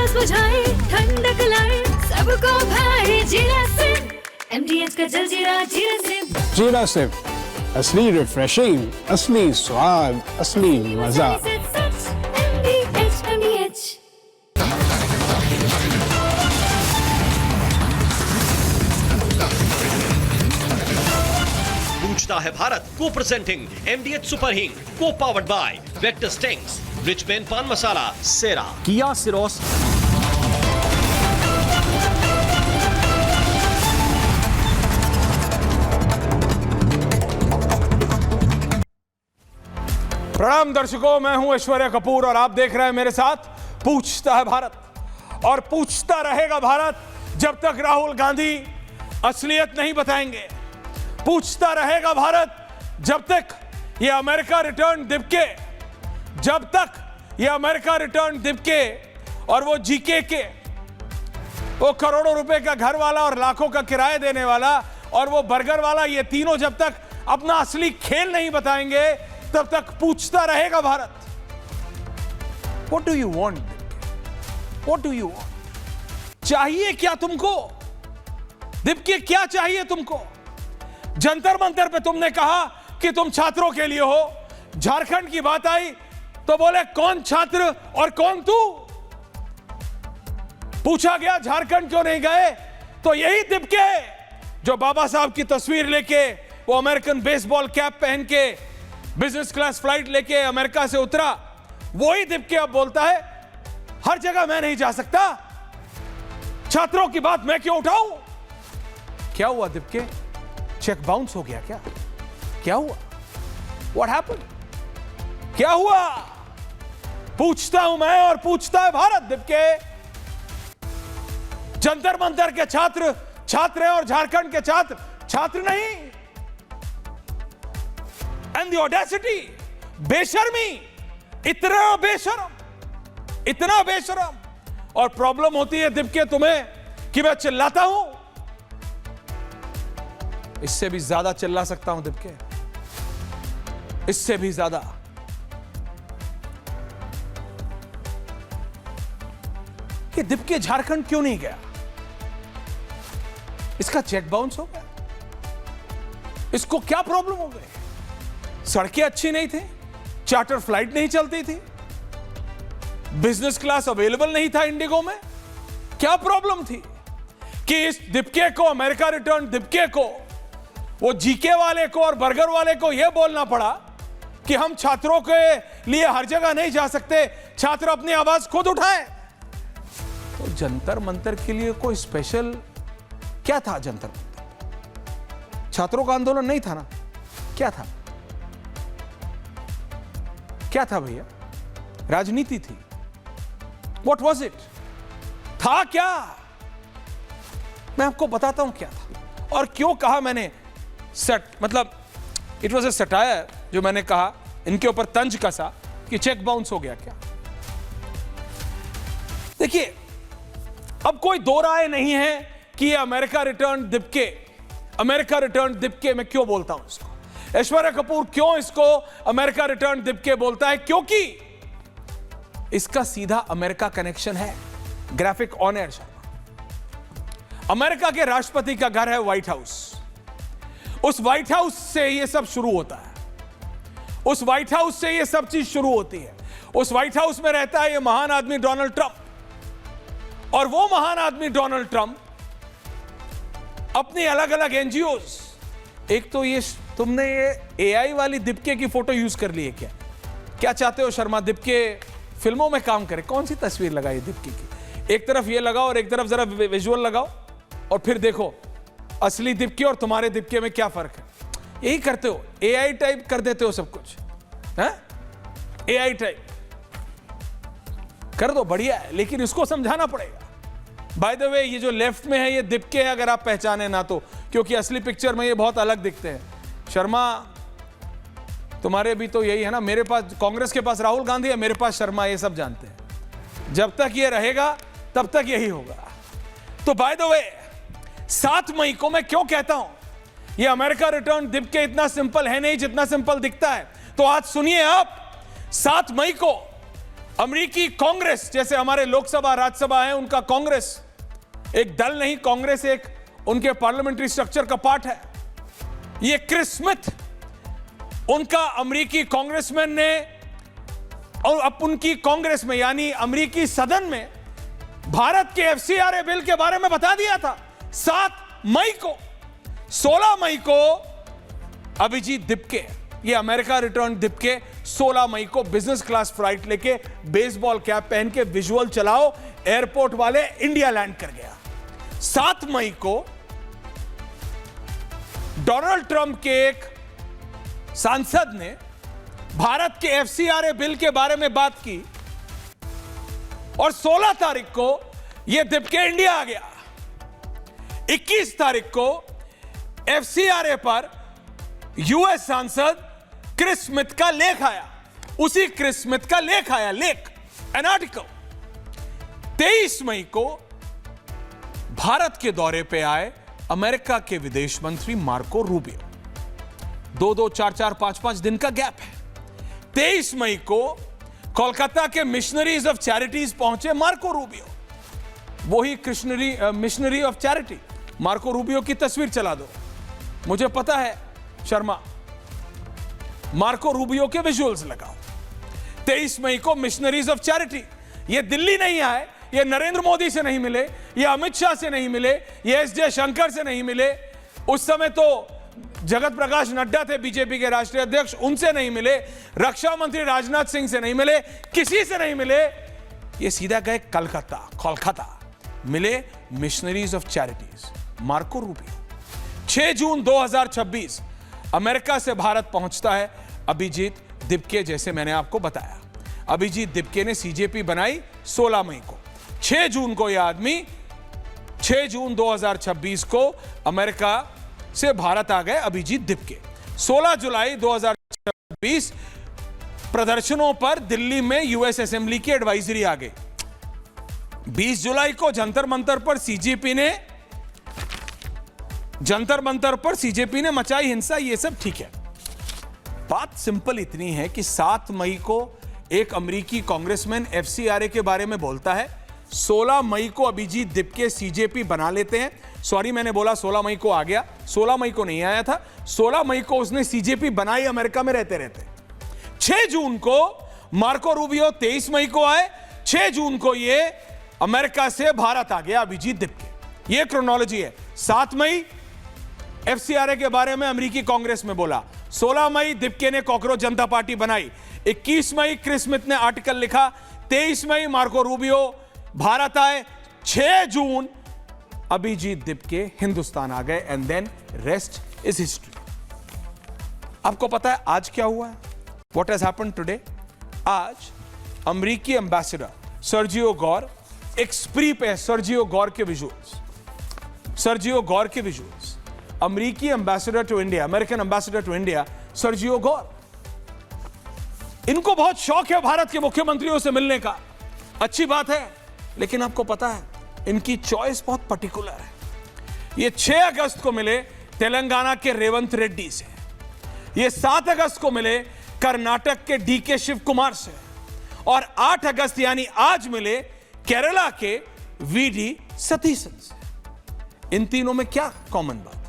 प्यास बुझाए, ठंडक लाए, सबको भाए जीरा सिम। MDH का जलजीरा जीरा सिम। जीरा सिम, असली रिफ्रेशिंग, असली स्वाद, असली मजा। MDH। पूछता है भारत को प्रेजेंटिंग MDH सुपर हिंग को पावर्ड बाय वेक्टर स्टिंग्स, रिचमेन पान मसाला, सेरा, किया सिरोस। प्रणाम दर्शकों, मैं हूं ऐश्वर्या कपूर और आप देख रहे हैं मेरे साथ पूछता है भारत। और पूछता रहेगा भारत जब तक राहुल गांधी असलियत नहीं बताएंगे। पूछता रहेगा भारत जब तक ये अमेरिका रिटर्न दिपके, जब तक ये अमेरिका रिटर्न दिपके और वो जीके के वो करोड़ों रुपए का घर वाला और लाखों का किराया देने वाला और वो बर्गर वाला, ये तीनों जब तक अपना असली खेल नहीं बताएंगे तब तक पूछता रहेगा Bharat. What do you want? What do you want? चाहिए क्या तुमको? दिपके क्या चाहिए तुमको? जंतर मंतर पे तुमने कहा कि तुम छात्रों के लिए हो, झारखंड की बात आई तो बोले कौन छात्र और कौन तू? पूछा गया झारखंड क्यों नहीं गए, तो यही दिपके जो बाबा साहब की तस्वीर लेके वो अमेरिकन बेसबॉल कैप पहन के बिजनेस क्लास फ्लाइट लेके अमेरिका से उतरा, वही दिपके अब बोलता है हर जगह मैं नहीं जा सकता, छात्रों की बात मैं क्यों उठाऊं? क्या हुआ दिपके? चेक बाउंस हो गया क्या? क्या हुआ? What happened? क्या हुआ? पूछता हूं मैं और पूछता है भारत। दिपके जंतर मंतर के छात्र छात्र हैं और झारखंड के छात्र छात्र नहीं। And the audacity, बेशर्मी, इतना बेशरम। और प्रॉब्लम होती है दिपके तुम्हें कि मैं चिल्लाता हूं, इससे भी ज्यादा चिल्ला सकता हूं दिपके, इससे भी ज्यादा। ये दिपके झारखंड क्यों नहीं गया? इसका चेक बाउंस हो गया? इसको क्या प्रॉब्लम हो गई? सड़कें अच्छी नहीं थी, चार्टर फ्लाइट नहीं चलती थी, बिजनेस क्लास अवेलेबल नहीं था इंडिगो में? क्या प्रॉब्लम थी कि इस दिपके को, अमेरिका रिटर्न दिपके को, वो जीके वाले को और बर्गर वाले को यह बोलना पड़ा कि हम छात्रों के लिए हर जगह नहीं जा सकते, छात्र अपनी आवाज खुद उठाएं? तो जंतर मंतर के लिए कोई स्पेशल क्या था? जंतर मंतर छात्रों का आंदोलन नहीं था ना? क्या था? क्या था भैया? राजनीति थी। What was it? था क्या? मैं आपको बताता हूं क्या था और क्यों कहा मैंने मतलब इट वॉज ए सटायर, जो मैंने कहा इनके ऊपर तंज कसा कि चेक बाउंस हो गया क्या। देखिए, अब कोई दो राय नहीं है कि ये अमेरिका रिटर्न दिपके मैं क्यों बोलता हूं इसको। ऐश्वर्या कपूर क्यों इसको अमेरिका रिटर्न दिपके बोलता है? क्योंकि इसका सीधा अमेरिका कनेक्शन है। Graphic on air Sharma, America के राष्ट्रपति का घर है व्हाइट हाउस। उस व्हाइट हाउस से ये सब शुरू होता है, उस व्हाइट हाउस से ये सब चीज शुरू होती है। उस व्हाइट हाउस में रहता है ये महान आदमी डोनाल्ड ट्रंप, और वो महान आदमी डोनाल्ड ट्रंप अपनी अलग अलग एनजीओज, एक तो ये तुमने ये एआई वाली दिपके की फोटो यूज कर ली है क्या? क्या चाहते हो शर्मा दिपके फिल्मों में काम करे? कौन सी तस्वीर लगाई दिपके की? एक तरफ ये लगाओ और एक तरफ जरा विजुअल लगाओ और फिर देखो असली दिपके और तुम्हारे दिपके में क्या फर्क है। यही करते हो, एआई टाइप कर देते हो सब कुछ, है? एआई टाइप कर दो, बढ़िया है, लेकिन इसको समझाना पड़ेगा। बाय द वे, ये जो लेफ्ट में है ये दिपके है, अगर आप पहचाने ना तो, क्योंकि असली पिक्चर में ये बहुत अलग दिखते हैं। शर्मा, तुम्हारे भी तो यही है ना, मेरे पास कांग्रेस के पास राहुल गांधी है, मेरे पास शर्मा, ये सब जानते हैं। जब तक ये रहेगा तब तक यही होगा। तो बाय द वे, 7 मई को मैं क्यों कहता हूं ये अमेरिका रिटर्न दिपके इतना सिंपल है नहीं जितना सिंपल दिखता है। तो आज सुनिए आप, 7 मई को अमेरिकी कांग्रेस, जैसे हमारे लोकसभा राज्यसभा है उनका कांग्रेस एक दल नहीं, कांग्रेस एक उनके पार्लियामेंट्री स्ट्रक्चर का पार्ट है। ये क्रिस स्मिथ उनका अमेरिकी कांग्रेसमैन ने और अब उनकी कांग्रेस में यानी अमेरिकी सदन में भारत के एफसीआरए बिल के बारे में बता दिया था 7 मई को। 16 मई को अभिजीत दिपके, ये अमेरिका रिटर्न दिपके 16 मई को बिजनेस क्लास फ्लाइट लेके बेसबॉल कैप पहन के विजुअल चलाओ एयरपोर्ट वाले इंडिया लैंड कर गया। 7 मई को डोनाल्ड ट्रंप के एक सांसद ने भारत के एफसीआरए बिल के बारे में बात की और 16 तारीख को यह दिपके इंडिया आ गया। 21 तारीख को एफसीआरए पर यूएस सांसद क्रिस स्मिथ का लेख आया, उसी क्रिस स्मिथ का लेख आया, लेख एन आर्टिकल। 23 मई को भारत के दौरे पे आए अमेरिका के विदेश मंत्री मार्को रूबियो। 2-2, 4-4, 5-5 दिन का गैप है। 23 मई को कोलकाता के मिशनरीज ऑफ चैरिटीज पहुंचे मार्को रूबियो, वही missionary of charity. Marco Rubio की तस्वीर चला दो, मुझे पता है शर्मा, मार्को रूबियो के विजुअल्स लगाओ। 23 मई को मिशनरीज ऑफ चैरिटी, ये दिल्ली नहीं आए, ये नरेंद्र मोदी से नहीं मिले, ये अमित शाह से नहीं मिले, ये एस जयशंकर से नहीं मिले, उस समय तो जगत प्रकाश नड्डा थे बीजेपी के राष्ट्रीय अध्यक्ष, उनसे नहीं मिले, रक्षा मंत्री राजनाथ सिंह से नहीं मिले, किसी से नहीं मिले। ये सीधा गए कोलकाता मिले missionaries of charities Marco Rubio. 6 June 2026 America से भारत पहुंचता है अभिजीत दिपके, जैसे मैंने आपको बताया। अभिजीत दिपके ने सीजेपी बनाई 16 मई को। 6 जून को यह आदमी 6 जून 2026 को अमेरिका से भारत आ गए अभिजीत दिपके। 16 जुलाई 2026 प्रदर्शनों पर दिल्ली में यूएस असेंबली की एडवाइजरी आ गई। 20 जुलाई को जंतर मंतर पर सीजेपी ने मचाई हिंसा, ये सब ठीक है। बात सिंपल इतनी है कि 7 मई को एक अमेरिकी कांग्रेसमैन एफसीआरए के बारे में बोलता है, 16 मई को अभिजीत दिपके सीजेपी बना लेते हैं। सॉरी, मैंने बोला 16 मई को आ गया, 16 मई को नहीं आया था, 16 मई को उसने सीजेपी बनाई अमेरिका में रहते रहते। 6 जून को मार्को रूबियो 23 मई को आए, 6 जून को ये अमेरिका से भारत आ गया अभिजीत दिपके। ये क्रोनोलॉजी है। 7 मई एफसीआरए के बारे में अमेरिकी कांग्रेस में बोला, 16 मई दिपके ने कॉकरोच जनता पार्टी बनाई, 21 मई क्रिस स्मिथ ने आर्टिकल लिखा, 23 मई मार्को रूबियो भारत आए, 6 जून अभिजीत दिपके हिंदुस्तान आ गए, and then rest is history. आपको पता है आज क्या हुआ है? What has happened today? आज अमेरिकी एम्बेसडर सर्जियो गौर एक स्प्री पे है। सर्जियो गौर के विजुअल्स, अमेरिकी ambassador to India, American ambassador to India Sergio Gor. इनको बहुत शौक है भारत के मुख्यमंत्रियों से मिलने का, अच्छी बात है, लेकिन आपको पता है इनकी चॉइस बहुत पर्टिकुलर है। ये 6 अगस्त को मिले तेलंगाना के रेवंत रेड्डी से, ये 7 अगस्त को मिले कर्नाटक के डीके शिव कुमार से, और 8 अगस्त यानी आज मिले केरला के वीडी सतीशन से। इन तीनों में क्या कॉमन बात है?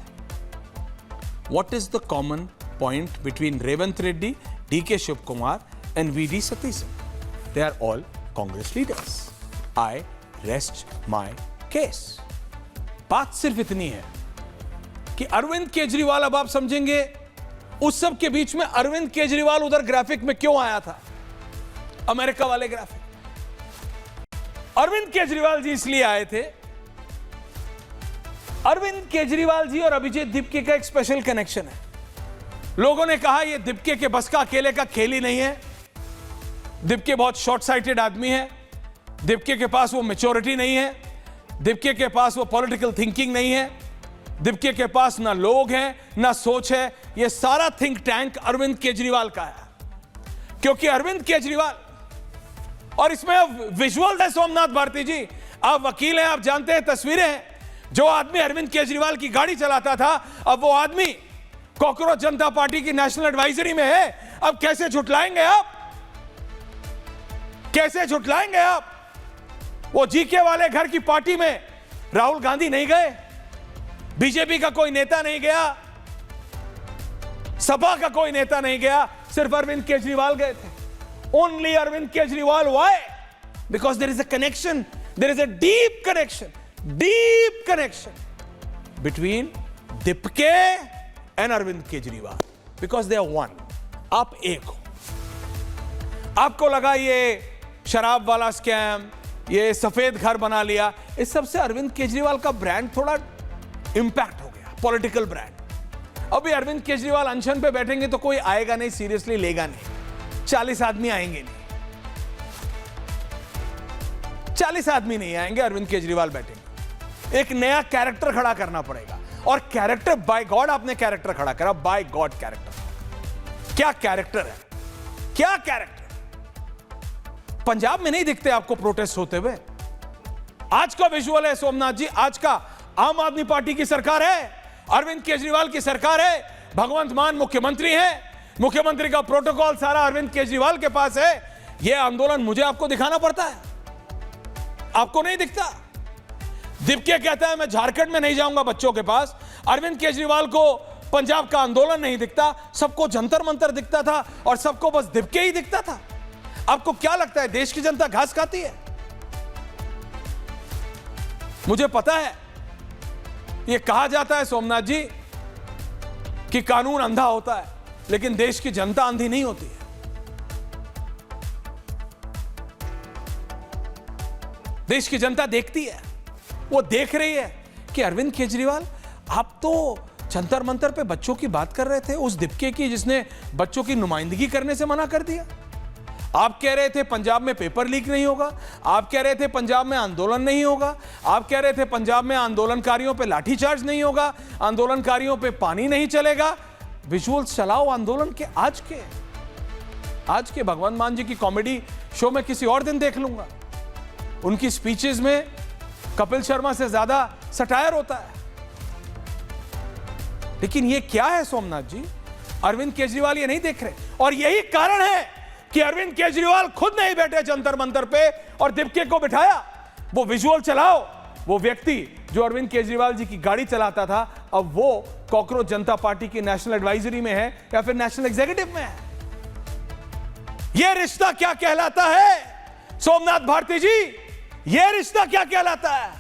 What is the common point between Revanth Reddy, DK Shiv Kumar and VD Satheesan? They are all Congress leaders. I rest my case. बात सिर्फ इतनी है कि अरविंद केजरीवाल, अब आप समझेंगे उस सब के बीच में अरविंद केजरीवाल उधर ग्राफिक में क्यों आया था, अमेरिका वाले ग्राफिक। अरविंद केजरीवाल जी इसलिए आए थे, अरविंद केजरीवाल जी और अभिजीत दिपके का एक स्पेशल कनेक्शन है। लोगों ने कहा यह दिपके के बस का अकेले का खेल ही नहीं है, दिपके बहुत शॉर्ट साइटेड आदमी है, दिपके के पास वो मैच्योरिटी नहीं है, दिपके के पास वो पॉलिटिकल थिंकिंग नहीं है, दिपके के पास ना लोग हैं ना सोच है। ये सारा थिंक टैंक अरविंद केजरीवाल का है, क्योंकि अरविंद केजरीवाल, और इसमें विजुअल है सोमनाथ भारती जी, आप वकील हैं, आप जानते हैं, तस्वीरें हैं। जो आदमी अरविंद केजरीवाल की गाड़ी चलाता था, अब वो आदमी कॉकरोच जनता पार्टी की नेशनल एडवाइजरी में है। अब कैसे झुटलाएंगे आप? कैसे झुटलाएंगे आप? वो जीके वाले घर की पार्टी में राहुल गांधी नहीं गए, बीजेपी का कोई नेता नहीं गया, सपा का कोई नेता नहीं गया, सिर्फ अरविंद केजरीवाल गए थे. Only Arvind Kejriwal. Why? Because there is a connection, there is a deep connection between दीपके and Arvind Kejriwal, because they are one. आप एक हो. आपको लगा ये शराब वाला स्कैम, ये सफेद घर बना लिया, इस सबसे अरविंद केजरीवाल का ब्रांड थोड़ा इंपैक्ट हो गया, पॉलिटिकल ब्रांड. अभी अरविंद केजरीवाल अनशन पे बैठेंगे तो कोई आएगा नहीं, सीरियसली लेगा नहीं. 40 आदमी आएंगे नहीं, 40 आदमी नहीं आएंगे. अरविंद केजरीवाल बैठेंगे. एक नया कैरेक्टर खड़ा करना पड़ेगा. और कैरेक्टर, बाय गॉड आपने कैरेक्टर खड़ा करा. By god character. क्या कैरेक्टर है, क्या कैरेक्टर. पंजाब में नहीं दिखते आपको प्रोटेस्ट होते हुए. आज का विजुअल है सोमनाथ जी, आज का आम आदमी पार्टी की सरकार है, अरविंद केजरीवाल की सरकार है, भगवंत मान मुख्यमंत्री है, मुख्यमंत्री का प्रोटोकॉल सारा अरविंद केजरीवाल के पास है. यह आंदोलन मुझे आपको दिखाना पड़ता है, आपको नहीं दिखता. दीपके कहता है मैं झारखंड में नहीं जाऊंगा बच्चों के पास. अरविंद केजरीवाल को पंजाब का आंदोलन नहीं दिखता, सबको जंतर मंतर दिखता था और सबको बस दीपके ही दिखता था. आपको क्या लगता है देश की जनता घास खाती है? मुझे पता है, यह कहा जाता है सोमनाथ जी कि कानून अंधा होता है, लेकिन देश की जनता अंधी नहीं होती है. देश की जनता देखती है, वो देख रही है कि अरविंद केजरीवाल आप तो जंतर मंतर पे बच्चों की बात कर रहे थे, उस दीपके की जिसने बच्चों की नुमाइंदगी करने से मना कर दिया. आप कह रहे थे पंजाब में पेपर लीक नहीं होगा, आप कह रहे थे पंजाब में आंदोलन नहीं होगा, आप कह रहे थे पंजाब में आंदोलनकारियों पे लाठीचार्ज नहीं होगा, आंदोलनकारियों पे पानी नहीं चलेगा. विजुअल्स चलाओ आंदोलन के. आज के भगवंत मान जी की कॉमेडी शो में किसी और दिन देख लूंगा. उनकी स्पीचेस में कपिल शर्मा से ज्यादा सटायर होता है. लेकिन ये क्या है सोमनाथ जी? अरविंद केजरीवाल ये नहीं देख रहे. और यही कारण है कि अरविंद केजरीवाल खुद नहीं बैठे जंतर मंतर पे और दीपके को बिठाया. वो विजुअल चलाओ. वो व्यक्ति जो अरविंद केजरीवाल जी की गाड़ी चलाता था, अब वो कॉकरोच जनता पार्टी की नेशनल एडवाइजरी में है या फिर नेशनल एग्जीक्यूटिव में है. यह रिश्ता क्या कहलाता है सोमनाथ भारती जी? यह रिश्ता क्या कहलाता है?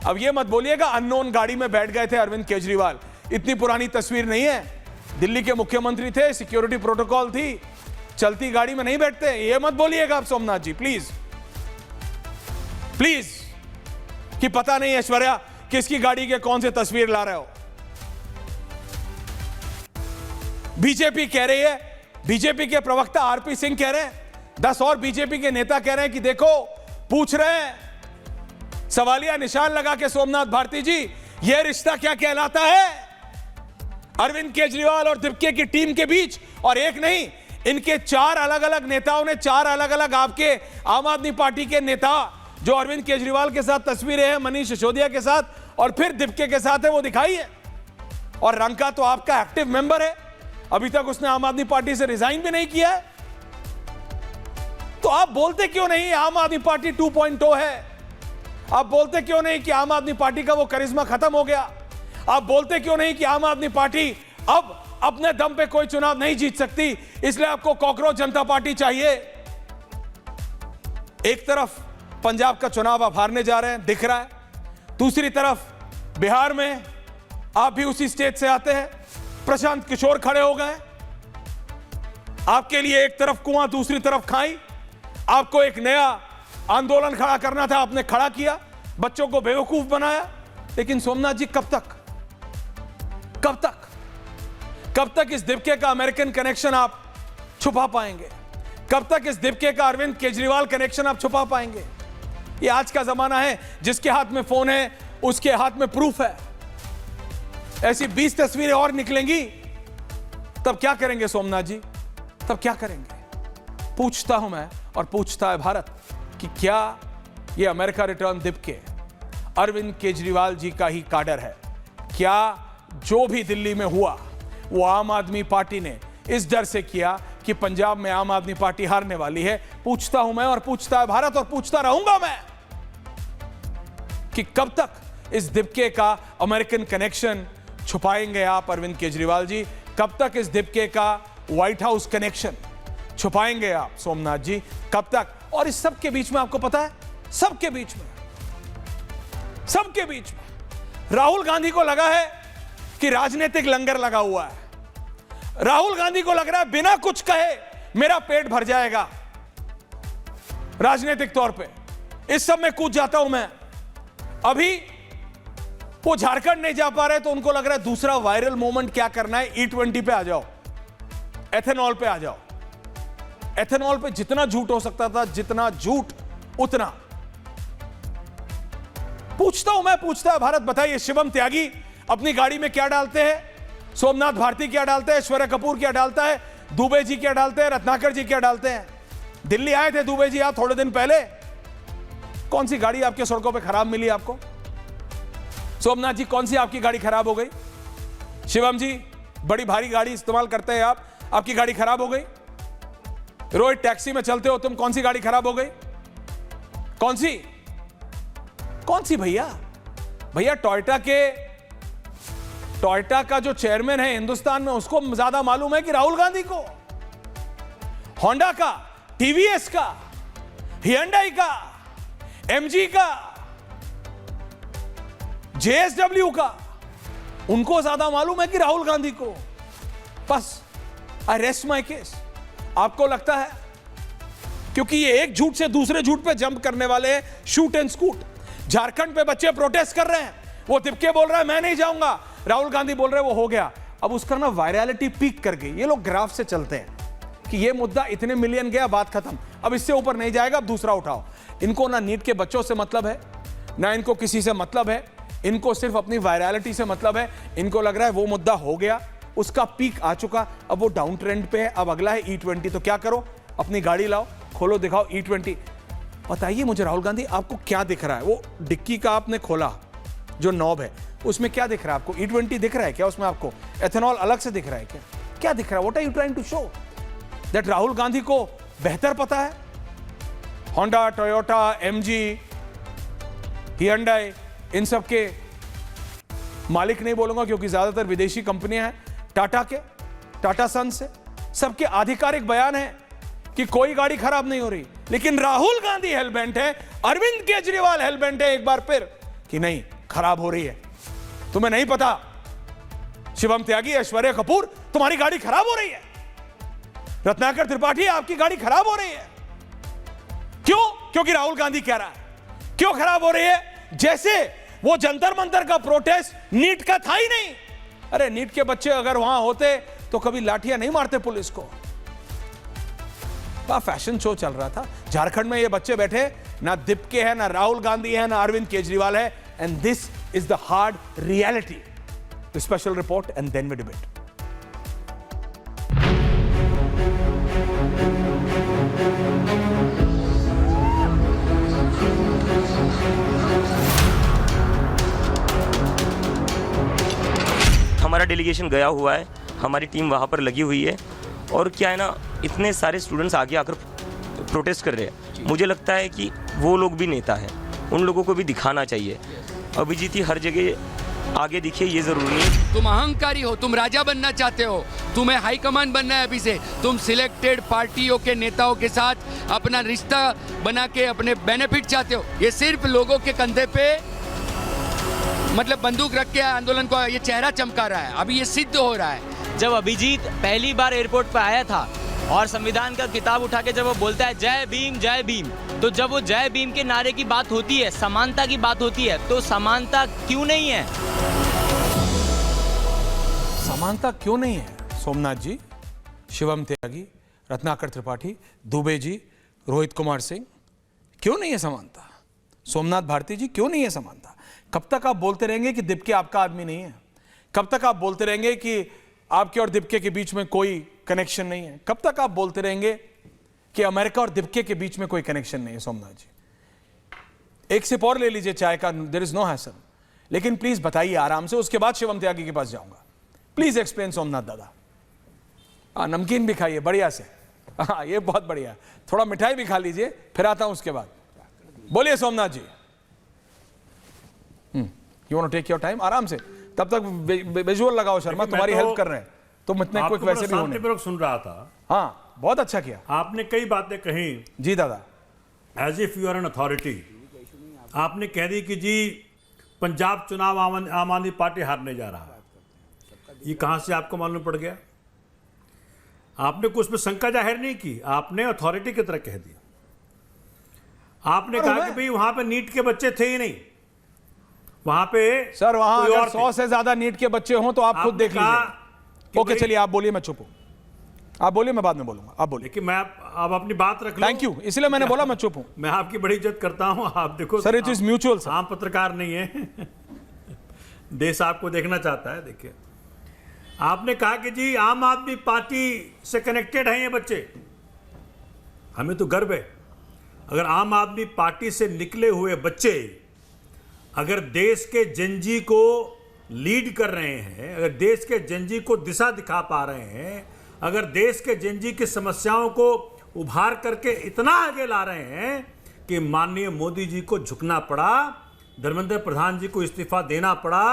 अब यह मत बोलिएगा अननोन गाड़ी में बैठ गए थे अरविंद केजरीवाल. इतनी पुरानी तस्वीर नहीं है. दिल्ली के मुख्यमंत्री थे, सिक्योरिटी प्रोटोकॉल थी, चलती गाड़ी में नहीं बैठते. यह मत बोलिएगा आप सोमनाथ जी, प्लीज प्लीज, कि पता नहीं ऐश्वर्या किसकी गाड़ी के कौन से तस्वीर ला रहे हो. बीजेपी कह रही है, बीजेपी के प्रवक्ता आरपी सिंह कह रहे हैं, 10 और बीजेपी के नेता कह रहे हैं कि देखो, पूछ रहे हैं सवालिया निशान लगा के सोमनाथ भारती जी, यह रिश्ता क्या कहलाता है अरविंद केजरीवाल और दीपके की टीम के बीच. और एक नहीं, इनके 4 अलग अलग नेताओं ने 4 अलग अलग आपके आम आदमी पार्टी के नेता जो अरविंद केजरीवाल के साथ तस्वीरें हैं, मनीष सिसोदिया के साथ और फिर दीपके के साथ है, वो दिखाई है. और रंका तो आपका एक्टिव मेंबर है, अभी तक उसने आम आदमी पार्टी से रिजाइन भी नहीं किया है. तो आप बोलते क्यों नहीं आम आदमी पार्टी 2.0 है? आप बोलते क्यों नहीं कि आम आदमी पार्टी का वो करिश्मा खत्म हो गया? आप बोलते क्यों नहीं कि आम आदमी पार्टी अब अपने दम पे कोई चुनाव नहीं जीत सकती, इसलिए आपको कॉकरोच जनता पार्टी चाहिए? एक तरफ पंजाब का चुनाव आप हारने जा रहे हैं, दिख रहा है. दूसरी तरफ बिहार में आप भी उसी स्टेट से आते हैं, प्रशांत किशोर खड़े हो गए. आपके लिए एक तरफ कुआं, दूसरी तरफ खाई. आपको एक नया आंदोलन खड़ा करना था, आपने खड़ा किया, बच्चों को बेवकूफ बनाया. लेकिन सोमनाथ जी कब तक, कब तक, कब तक इस दीपके का अमेरिकन कनेक्शन आप छुपा पाएंगे? कब तक इस दीपके का अरविंद केजरीवाल कनेक्शन आप छुपा पाएंगे? ये आज का जमाना है, जिसके हाथ में फोन है उसके हाथ में प्रूफ है. ऐसी 20 तस्वीरें और निकलेंगी, तब क्या करेंगे सोमनाथ जी? तब क्या करेंगे? पूछता हूं मैं और पूछता है भारत कि क्या यह अमेरिका रिटर्न दीपके अरविंद केजरीवाल जी का ही काडर है? क्या जो भी दिल्ली में हुआ वो आम आदमी पार्टी ने इस डर से किया कि पंजाब में आम आदमी पार्टी हारने वाली है। पूछता हूं मैं और पूछता है भारत और पूछता रहूंगा मैं कि कब तक इस दिपके का अमेरिकन कनेक्शन छुपाएंगे आप अरविंद केजरीवाल जी? कब तक इस दिपके का व्हाइट हाउस कनेक्शन छुपाएंगे आप सोमनाथ जी? कब तक? और इस सब के बीच में आपको पता है, सबके बीच में राहुल गांधी को लगा है कि राजनीतिक लंगर लगा हुआ है। राहुल गांधी को लग रहा है बिना कुछ कहे मेरा पेट भर जाएगा राजनीतिक तौर पे। इस सब में कूद जाता हूं मैं। अभी वो झारखंड नहीं जा पा रहे तो उनको लग रहा है दूसरा वायरल मोमेंट क्या करना है, E20 पे आ जाओ, एथेनॉल पे आ जाओ। एथेनॉल पे जितना झूठ हो सकता था, जितना झूठ उतना। पूछता हूं मैं, पूछता है भारत। बताइए, शिवम त्यागी अपनी गाड़ी में क्या डालते हैं, सोमनाथ भारती क्या डालते हैं, ऐश्वर्या कपूर क्या डालता है, दुबे जी क्या डालते हैं, रत्नाकर जी क्या डालते हैं? दिल्ली आए थे दुबे जी आप थोड़े दिन पहले। कौन सी गाड़ी आपके सड़कों पे खराब मिली आपको? सोमनाथ जी, कौन सी आपकी गाड़ी खराब हो गई? शिवम जी, बड़ी भारी गाड़ी इस्तेमाल करते हैं आप, आपकी गाड़ी खराब हो गई? रोहित, टैक्सी में चलते हो तुम, कौन सी गाड़ी खराब हो गई? कौन सी भैया? भैया टोयोटा का जो चेयरमैन है हिंदुस्तान में, उसको ज्यादा मालूम है कि राहुल गांधी को? होंडा का, टीवीएस का, हिंडई का, एमजी का, जेएसडब्ल्यू का, उनको ज्यादा मालूम है कि राहुल गांधी को? बस आई रेस्ट माई केस। आपको लगता है क्योंकि ये एक झूठ से दूसरे झूठ पे जंप करने वाले हैं, शूट एंड स्कूट। झारखंड पे बच्चे प्रोटेस्ट कर रहे हैं, वो तिपके बोल रहा है मैं नहीं जाऊंगा, राहुल गांधी बोल रहे हैं वो हो गया। अब उसका ना वायरलिटी पीक कर गई। ये लोग ग्राफ से चलते हैं कि ये मुद्दा इतने मिलियन गया, बात खत्म, अब इससे ऊपर नहीं जाएगा, अब दूसरा उठाओ। इनको ना नीट के बच्चों से मतलब है, ना इनको किसी से मतलब है, इनको सिर्फ अपनी वायरलिटी से मतलब है। इनको लग रहा है वो मुद्दा हो गया, उसका पीक आ चुका, अब वो डाउन ट्रेंड पे है, अब अगला है E20। तो क्या करो, अपनी गाड़ी लाओ, खोलो, दिखाओ E20। बताइए मुझे राहुल गांधी, आपको क्या दिख रहा है? वो डिक्की का आपने खोला जो नॉब है, उसमें क्या दिख रहा है आपको? E20 दिख रहा है क्या उसमें आपको? एथेनॉल अलग से दिख रहा है क्या? क्या दिख रहा है? What are you trying to show? That Rahul Gandhi को बेहतर पता है होंडा, टोयोटा, एमजी, हिंडई, इन सब के मालिक नहीं बोलूंगा क्योंकि ज्यादातर विदेशी कंपनियां हैं, टाटा सन्स से सबके आधिकारिक बयान है कि कोई गाड़ी खराब नहीं हो रही। लेकिन राहुल गांधी हेलबेंट है, अरविंद केजरीवाल हेलबेंट है एक बार फिर कि नहीं, खराब हो रही है। तुम्हें नहीं पता शिवम त्यागी, ऐश्वर्या कपूर, तुम्हारी गाड़ी खराब हो रही है। रत्नाकर त्रिपाठी, आपकी गाड़ी खराब हो रही है। क्यों? क्योंकि राहुल गांधी कह रहा है। क्यों खराब हो रही है? जैसे वो जंतर मंतर का प्रोटेस्ट नीट का था ही नहीं। अरे नीट के बच्चे अगर वहां होते तो कभी लाठियां नहीं मारते पुलिस को। फैशन शो चल रहा था झारखंड में। ये बच्चे बैठे, ना दिपके है, ना राहुल गांधी है, ना अरविंद केजरीवाल है। And this is the hard reality. Special report and then we debate. हमारा डेलीगेशन गया हुआ है, हमारी टीम वहाँ पर लगी हुई है। और क्या है ना, इतने सारे स्टूडेंट्स आगे आकर प्रोटेस्ट कर रहे हैं। मुझे लगता है कि वो लोग भी नेता हैं, उन लोगों को भी दिखाना चाहिए। अभिजीत हर जगह आगे दिखे, ये ज़रूरी है। तुम अहंकारी हो, तुम राजा बनना चाहते हो, तुम्हें हाई कमान बनना है अभी से। तुम सिलेक्टेड पार्टियों के नेताओं के साथ अपना रिश्ता बना के अपने बेनिफिट चाहते हो। ये सिर्फ लोगों के कंधे पे मतलब बंदूक रख के आंदोलन को ये चेहरा चमका रहा है। अभी ये सिद्ध हो रहा है। जब अभिजीत पहली बार एयरपोर्ट पर आया था और संविधान का किताब उठा के जब वो बोलता है जय भीम, तो जब वो जय भीम के नारे की बात होती है, समानता की बात होती है, तो समानता क्यों नहीं है? समानता क्यों नहीं है? सोमनाथ जी, शिवम त्यागी, रत्नाकर त्रिपाठी, दुबे जी, रोहित कुमार सिंह, क्यों नहीं है समानता? सोमनाथ भारती जी, क्यों नहीं है समानता? कब तक आप बोलते रहेंगे कि दिपके आपका आदमी नहीं है? कब तक आप बोलते रहेंगे कि आपके और दिपके के बीच में कोई कनेक्शन नहीं है? कब तक आप बोलते रहेंगे कि अमेरिका और दिपके के बीच में कोई कनेक्शन नहीं है? सोमनाथ जी, एक सिप और ले लीजिए चाय का, देयर इज नो हैसल। लेकिन प्लीज बताइए आराम से, उसके बाद शिवम त्यागी के पास जाऊंगा। प्लीज एक्सप्लेन सोमनाथ दादा। नमकीन भी खाइए बढ़िया से। हाँ, ये बहुत बढ़िया है। थोड़ा मिठाई भी खा लीजिए, फिर आता हूं उसके बाद। बोलिए Somnath ji. You want to take your time, आराम से। तब तक विजुअल लगाओ शर्मा, तुम्हारी हेल्प कर रहे हैं, तुम इतने क्विक वैसे भी होने। शांतिपूर्वक सुन रहा था। हाँ, बहुत अच्छा किया आपने कई बातें कही जी दादा। As if you are an authority. आपने कह दी कि जी पंजाब चुनाव आम आदमी पार्टी हारने जा रहा है। ये कहां से आपको मालूम पड़ गया? आपने कुछ पे शंका जाहिर नहीं की, आपने अथॉरिटी की तरह कह दिया। आपने कहा कि भाई वहां पे नीट के बच्चे थे ही नहीं, वहां पे सर वहां कोई अगर और 100 से ज्यादा नीट के बच्चे हों तो आप खुद आपने देख कहा लीजिए। कि ओके भाई- चलिए, आप बोलिए, मैं चुप हूं। आप बोलिए, मैं बाद में बोलूंगा, आप बोलिए। लेकिन मैं अब अपनी बात रख लूं। थैंक यू, इसलिए मैंने बोला मैं चुप हूं। मैं आपकी बड़ी इज्जत करता हूं। आप देखो sir, it is mutual, sir. आम पत्रकार नहीं है। देश आपको देखना चाहता है। देखिए, आपने कहा कि जी आम आदमी पार्टी से कनेक्टेड हैं ये बच्चे। हमें तो गर्व है। अगर आम आदमी पार्टी से निकले हुए बच्चे अगर देश के जनजी को लीड कर रहे हैं, अगर देश के जनजी को दिशा दिखा पा रहे हैं, अगर देश के जनजी की समस्याओं को उभार करके इतना आगे ला रहे हैं कि माननीय मोदी जी को झुकना पड़ा, धर्मेंद्र प्रधान जी को इस्तीफा देना पड़ा,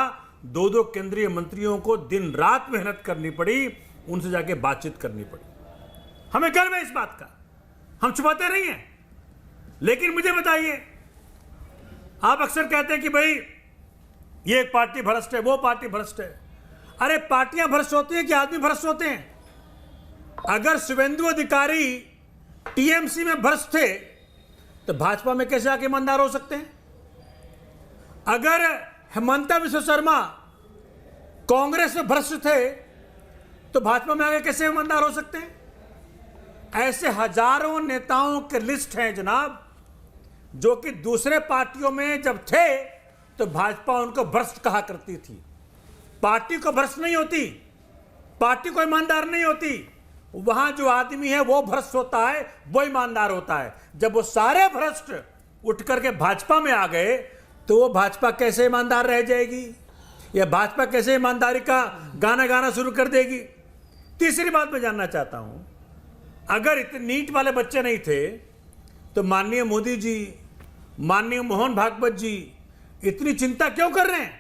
2 केंद्रीय मंत्रियों को दिन रात मेहनत करनी पड़ी, उनसे जाके बातचीत करनी पड़ी। हमें गर्व है इस बात का, हम छुपाते नहीं हैं। लेकिन मुझे बताइए, आप अक्सर कहते हैं कि भाई ये एक पार्टी भ्रष्ट है, वो पार्टी भ्रष्ट है। अरे पार्टियां भ्रष्ट होती हैं कि आदमी भ्रष्ट होते हैं? अगर शुभेंदु अधिकारी टीएमसी में भ्रष्ट थे तो भाजपा में कैसे आके ईमानदार हो सकते हैं? अगर हेमंता बिश्व शर्मा कांग्रेस में भ्रष्ट थे तो भाजपा में आगे कैसे ईमानदार हो सकते हैं? ऐसे हजारों नेताओं के लिस्ट हैं जनाब, जो कि दूसरे पार्टियों में जब थे तो भाजपा उनको भ्रष्ट कहा करती थी। पार्टी को भ्रष्ट नहीं होती, पार्टी को ईमानदार नहीं होती। वहां जो आदमी है वो भ्रष्ट होता है, वो ईमानदार होता है। जब वो सारे भ्रष्ट उठ करके भाजपा में आ गए तो वो भाजपा कैसे ईमानदार रह जाएगी, या भाजपा कैसे ईमानदारी का गाना गाना शुरू कर देगी? तीसरी बात मैं जानना चाहता हूं, अगर इतने नीट वाले बच्चे नहीं थे तो माननीय मोदी जी, माननीय मोहन भागवत जी इतनी चिंता क्यों कर रहे हैं?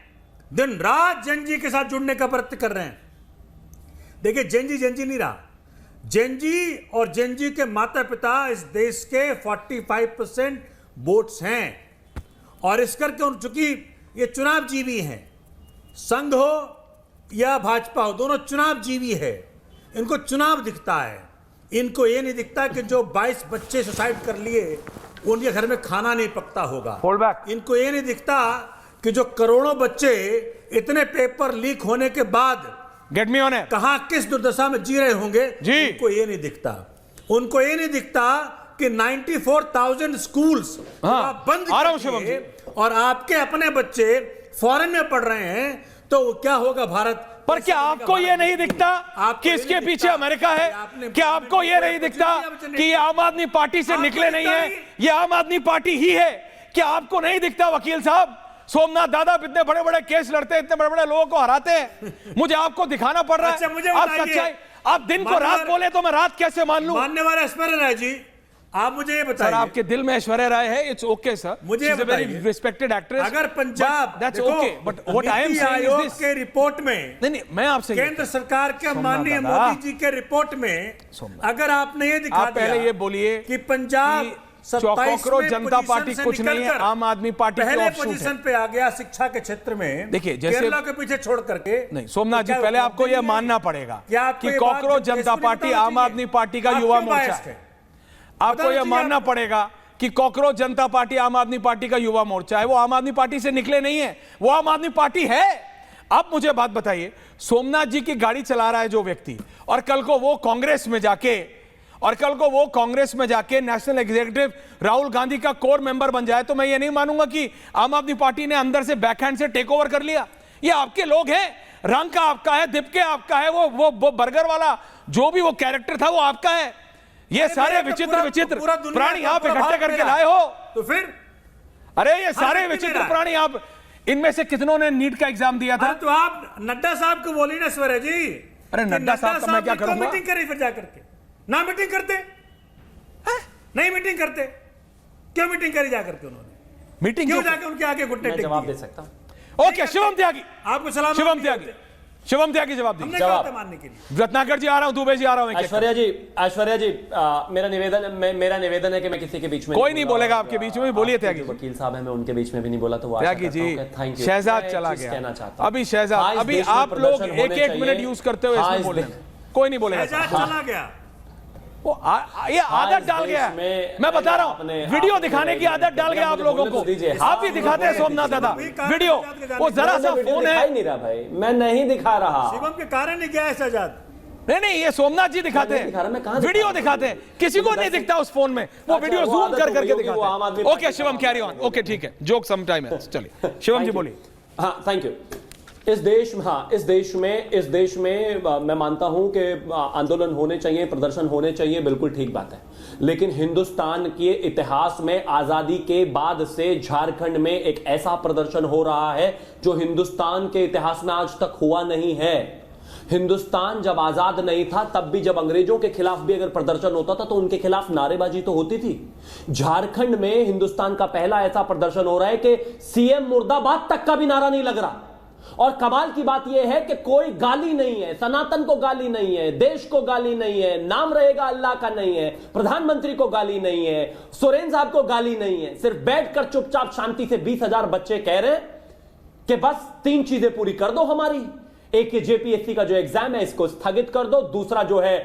दिन रात जनजी के साथ जुड़ने का प्रयत्न कर रहे हैं। देखिए, जनजी नहीं रहा। जनजी और जनजी के माता पिता इस देश के 45% वोट्स हैं, और इस करके चूंकि ये चुनाव जीवी हैं, संघ हो या भाजपा हो, दोनों चुनाव जीवी है। इनको चुनाव दिखता है, इनको ये नहीं दिखता कि जो 22 बच्चे सुसाइड कर लिए उनके घर में खाना नहीं पकता होगा। Hold back. इनको ये नहीं दिखता कि जो करोड़ों बच्चे इतने पेपर लीक होने के बाद गेट मी ऑन एयर। कहां किस दुर्दशा में जी रहे होंगे जी। उनको ये नहीं दिखता। उनको ये नहीं दिखता कि 94,000 स्कूल्स हाँ, बंद आ रहा हूं करके शिवम जी। और आपके अपने बच्चे फॉरेन में पढ़ रहे हैं, तो क्या होगा भारत? पर क्या आपको ये नहीं दिखता कि इसके पीछे अमेरिका है? क्या आपको ये नहीं दिखता कि ये आम आदमी पार्टी से निकले नहीं है, ये आम आदमी पार्टी ही है? क्या आपको नहीं दिखता वकील साहब, सोमनाथ दादा इतने बड़े बड़े केस लड़ते हैं, इतने बड़े बड़े लोगों को हराते हैं, मुझे आपको दिखाना पड़ रहा है? आप सच्चाई, आप दिन को रात बोले तो मैं रात कैसे मान लूं? मानने वाला ऐश्वर्या राय जी, आप मुझे ये सर, बताइए। आपके दिल में ऐश्वर्या राय है, इट्स ओके सर, मुझे शी इज अ वेरी बताइए, रिस्पेक्टेड एक्ट्रेस। अगर पंजाब, दैट्स देखो, okay, but what I am नीति सेइंग इज आयोग दिस। के रिपोर्ट में, नहीं, मैं आपसे केंद्र सरकार के सोमनाथ माननीय दादा, मोदी जी के रिपोर्ट में सोमनाथ, अगर आपने ये दिखा आप पहले दिया ये बोलिए कि पंजाब कॉकरोच जनता पार्टी कुछ नहीं है, आम आदमी पार्टी की पहले ऑफशूट है। पोजीशन पे आ गया शिक्षा के क्षेत्र में। देखिए, जैसे केरला के पीछे छोड़ करके नहीं, सोमनाथ जी, पहले आपको यह मानना पड़ेगा कि कॉकरोच जनता पार्टी आम आदमी पार्टी का युवा मोर्चा है। आपको यह मानना पड़ेगा कि कॉकरोच जनता पार्टी आम आदमी पार्टी का युवा मोर्चा है। वो आम आदमी पार्टी से निकले नहीं है, वो आम आदमी पार्टी है। आप मुझे बात बताइए, सोमनाथ जी की गाड़ी चला रहा है जो व्यक्ति, और कल को वो कांग्रेस में जाके नेशनल एग्जीक्यूटिव राहुल गांधी का कोर मेंबर बन जाए, तो मैं ये नहीं मानूंगा कि आम आदमी पार्टी ने अंदर से बैकहैंड से टेक ओवर कर लिया। ये आपके लोग हैं, रंग का आपका है, दिप के आपका है, वो बर्गर वाला जो भी वो कैरेक्टर था वो आपका है। ये सारे विचित्र प्राणी आप इकट्ठे करके लाए हो, तो फिर अरे ये सारे विचित्र प्राणी आप, इनमें से कितनों ने नीट का एग्जाम दिया था? तो आप नड्डा साहब को बोलिए ना ऐश्वर्या जी। अरे नड्डा साहब का मैं क्या करूंगा? मीटिंग करी फिर जाकर के। ना मीटिंग करते नहीं मीटिंग करते, क्यों मीटिंग करी जाकर के उन्होंने? मीटिंग क्यों क्यों? जाके उनके आगे घुटने मैं टेक जवाब दिए? दे सकता हूँ। ओके, शिवम त्यागी, आपको सलाम शिवम त्यागी, शिवम त्यागी जवाब हमने दीजिए। कहा था मानने के लिए। रत्नाकर जी आ रहा हूं, दुबे जी आ रहा हूं। एक-एक। ऐश्वर्या जी, मेरा निवेदन है कि मैं किसी के बीच में कोई नहीं बोलेगा आपके बीच में, बोलिए आपके त्यागी जो जी। वकील साहब है मैं उनके बीच में भी नहीं बोला, तो वो आशा त्यागी करता जी, हूं कि थैंक यू। शहजाद मैं एक चला चीज गया, कहना चाहता हूं। अभी शहजाद, हाँ, इस अभी देश में आप लोग प्रदर्शन एक होने एक मिनट चाहिए। यूज करते हुए हाँ, इसमें इस बोलने देश- में। कोई नहीं बोलेगा। शहजाद चला गया। वो ये आदत इस डाल देश गया, में मैं बता रहा हूँ, आपने वीडियो दिखाने की आदत डाल गया आप मुझे लोगों बोलने को। तो दीजिए। आप भी दिखाते हैं सोमनाथ दादा वीडियो, वो जरा सा वीडियो फोन दिखाई है। नहीं रहा भाई, मैं नहीं दिखा रहा। शिवम के कारण ही क्या है शहजाद? नहीं, ये सोमनाथ जी दिखाते मैं नहीं दिखा रहा, मैं हैं, कहाँ दिखा वीडियो रहा हूँ? दिखाते हैं, किसी को नहीं दिखता उस फोन में, वो अच्छा, वीडियो वो जूम आदत कर हो करके गई होगी, वो आम आदमी दिखाते हैं। Party okay Shivam, carry on. Okay ठीक है, जोक सम टाइम है, चलिए शिवम जी बोलिए। हाँ, थैंक यू। इस देश में मैं मानता हूं कि आंदोलन होने चाहिए, प्रदर्शन होने चाहिए, बिल्कुल ठीक बात है। लेकिन हिंदुस्तान के इतिहास में आजादी के बाद से झारखंड में एक ऐसा प्रदर्शन हो रहा है जो हिंदुस्तान के इतिहास में आज तक हुआ नहीं है। हिंदुस्तान जब आजाद नहीं था तब भी जब अंग्रेजों के खिलाफ भी अगर प्रदर्शन होता था तो उनके खिलाफ नारेबाजी तो होती थी। झारखंड में हिंदुस्तान का पहला ऐसा प्रदर्शन हो रहा है कि सीएम मुर्दाबाद तक का भी नारा नहीं लग रहा। और कमाल की बात यह है कि कोई गाली नहीं है, सनातन को गाली नहीं है, देश को गाली नहीं है, नाम रहेगा अल्लाह का नहीं है, प्रधानमंत्री को गाली नहीं है, सोरेन साहब को गाली नहीं है। सिर्फ बैठकर चुपचाप शांति से 20,000 बच्चे कह रहे हैं कि बस 3 चीजें पूरी कर दो हमारी। एक, जेपीएससी का जो एग्जाम है इसको स्थगित कर दो। दूसरा जो है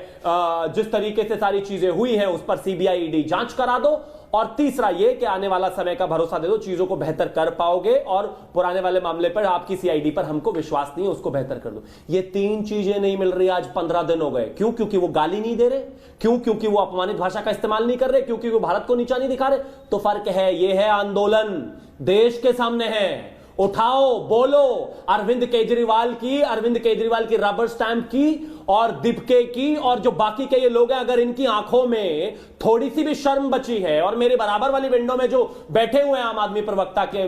जिस तरीके से सारी चीजें हुई हैं उस पर सीबीआई ईडी जांच करा दो। और तीसरा ये कि आने वाला समय का भरोसा दे दो, चीजों को बेहतर कर पाओगे और पुराने वाले मामले पर आपकी सीआईडी पर हमको विश्वास नहीं है, उसको बेहतर कर दो। ये 3 चीजें नहीं मिल रही, आज 15 दिन हो गए। क्यों? क्योंकि वो गाली नहीं दे रहे। क्यों? क्योंकि वो अपमानित भाषा का इस्तेमाल नहीं कर रहे। क्योंकि वो भारत को नीचा नहीं दिखा रहे। तो फर्क है, ये है आंदोलन, देश के सामने है। उठाओ, बोलो। अरविंद केजरीवाल की रबर स्टैंप की और दीपके की और जो बाकी के ये लोग हैं, अगर इनकी आंखों में थोड़ी सी भी शर्म बची है और मेरे बराबर वाली विंडो में जो बैठे हुए हैं आम आदमी प्रवक्ता के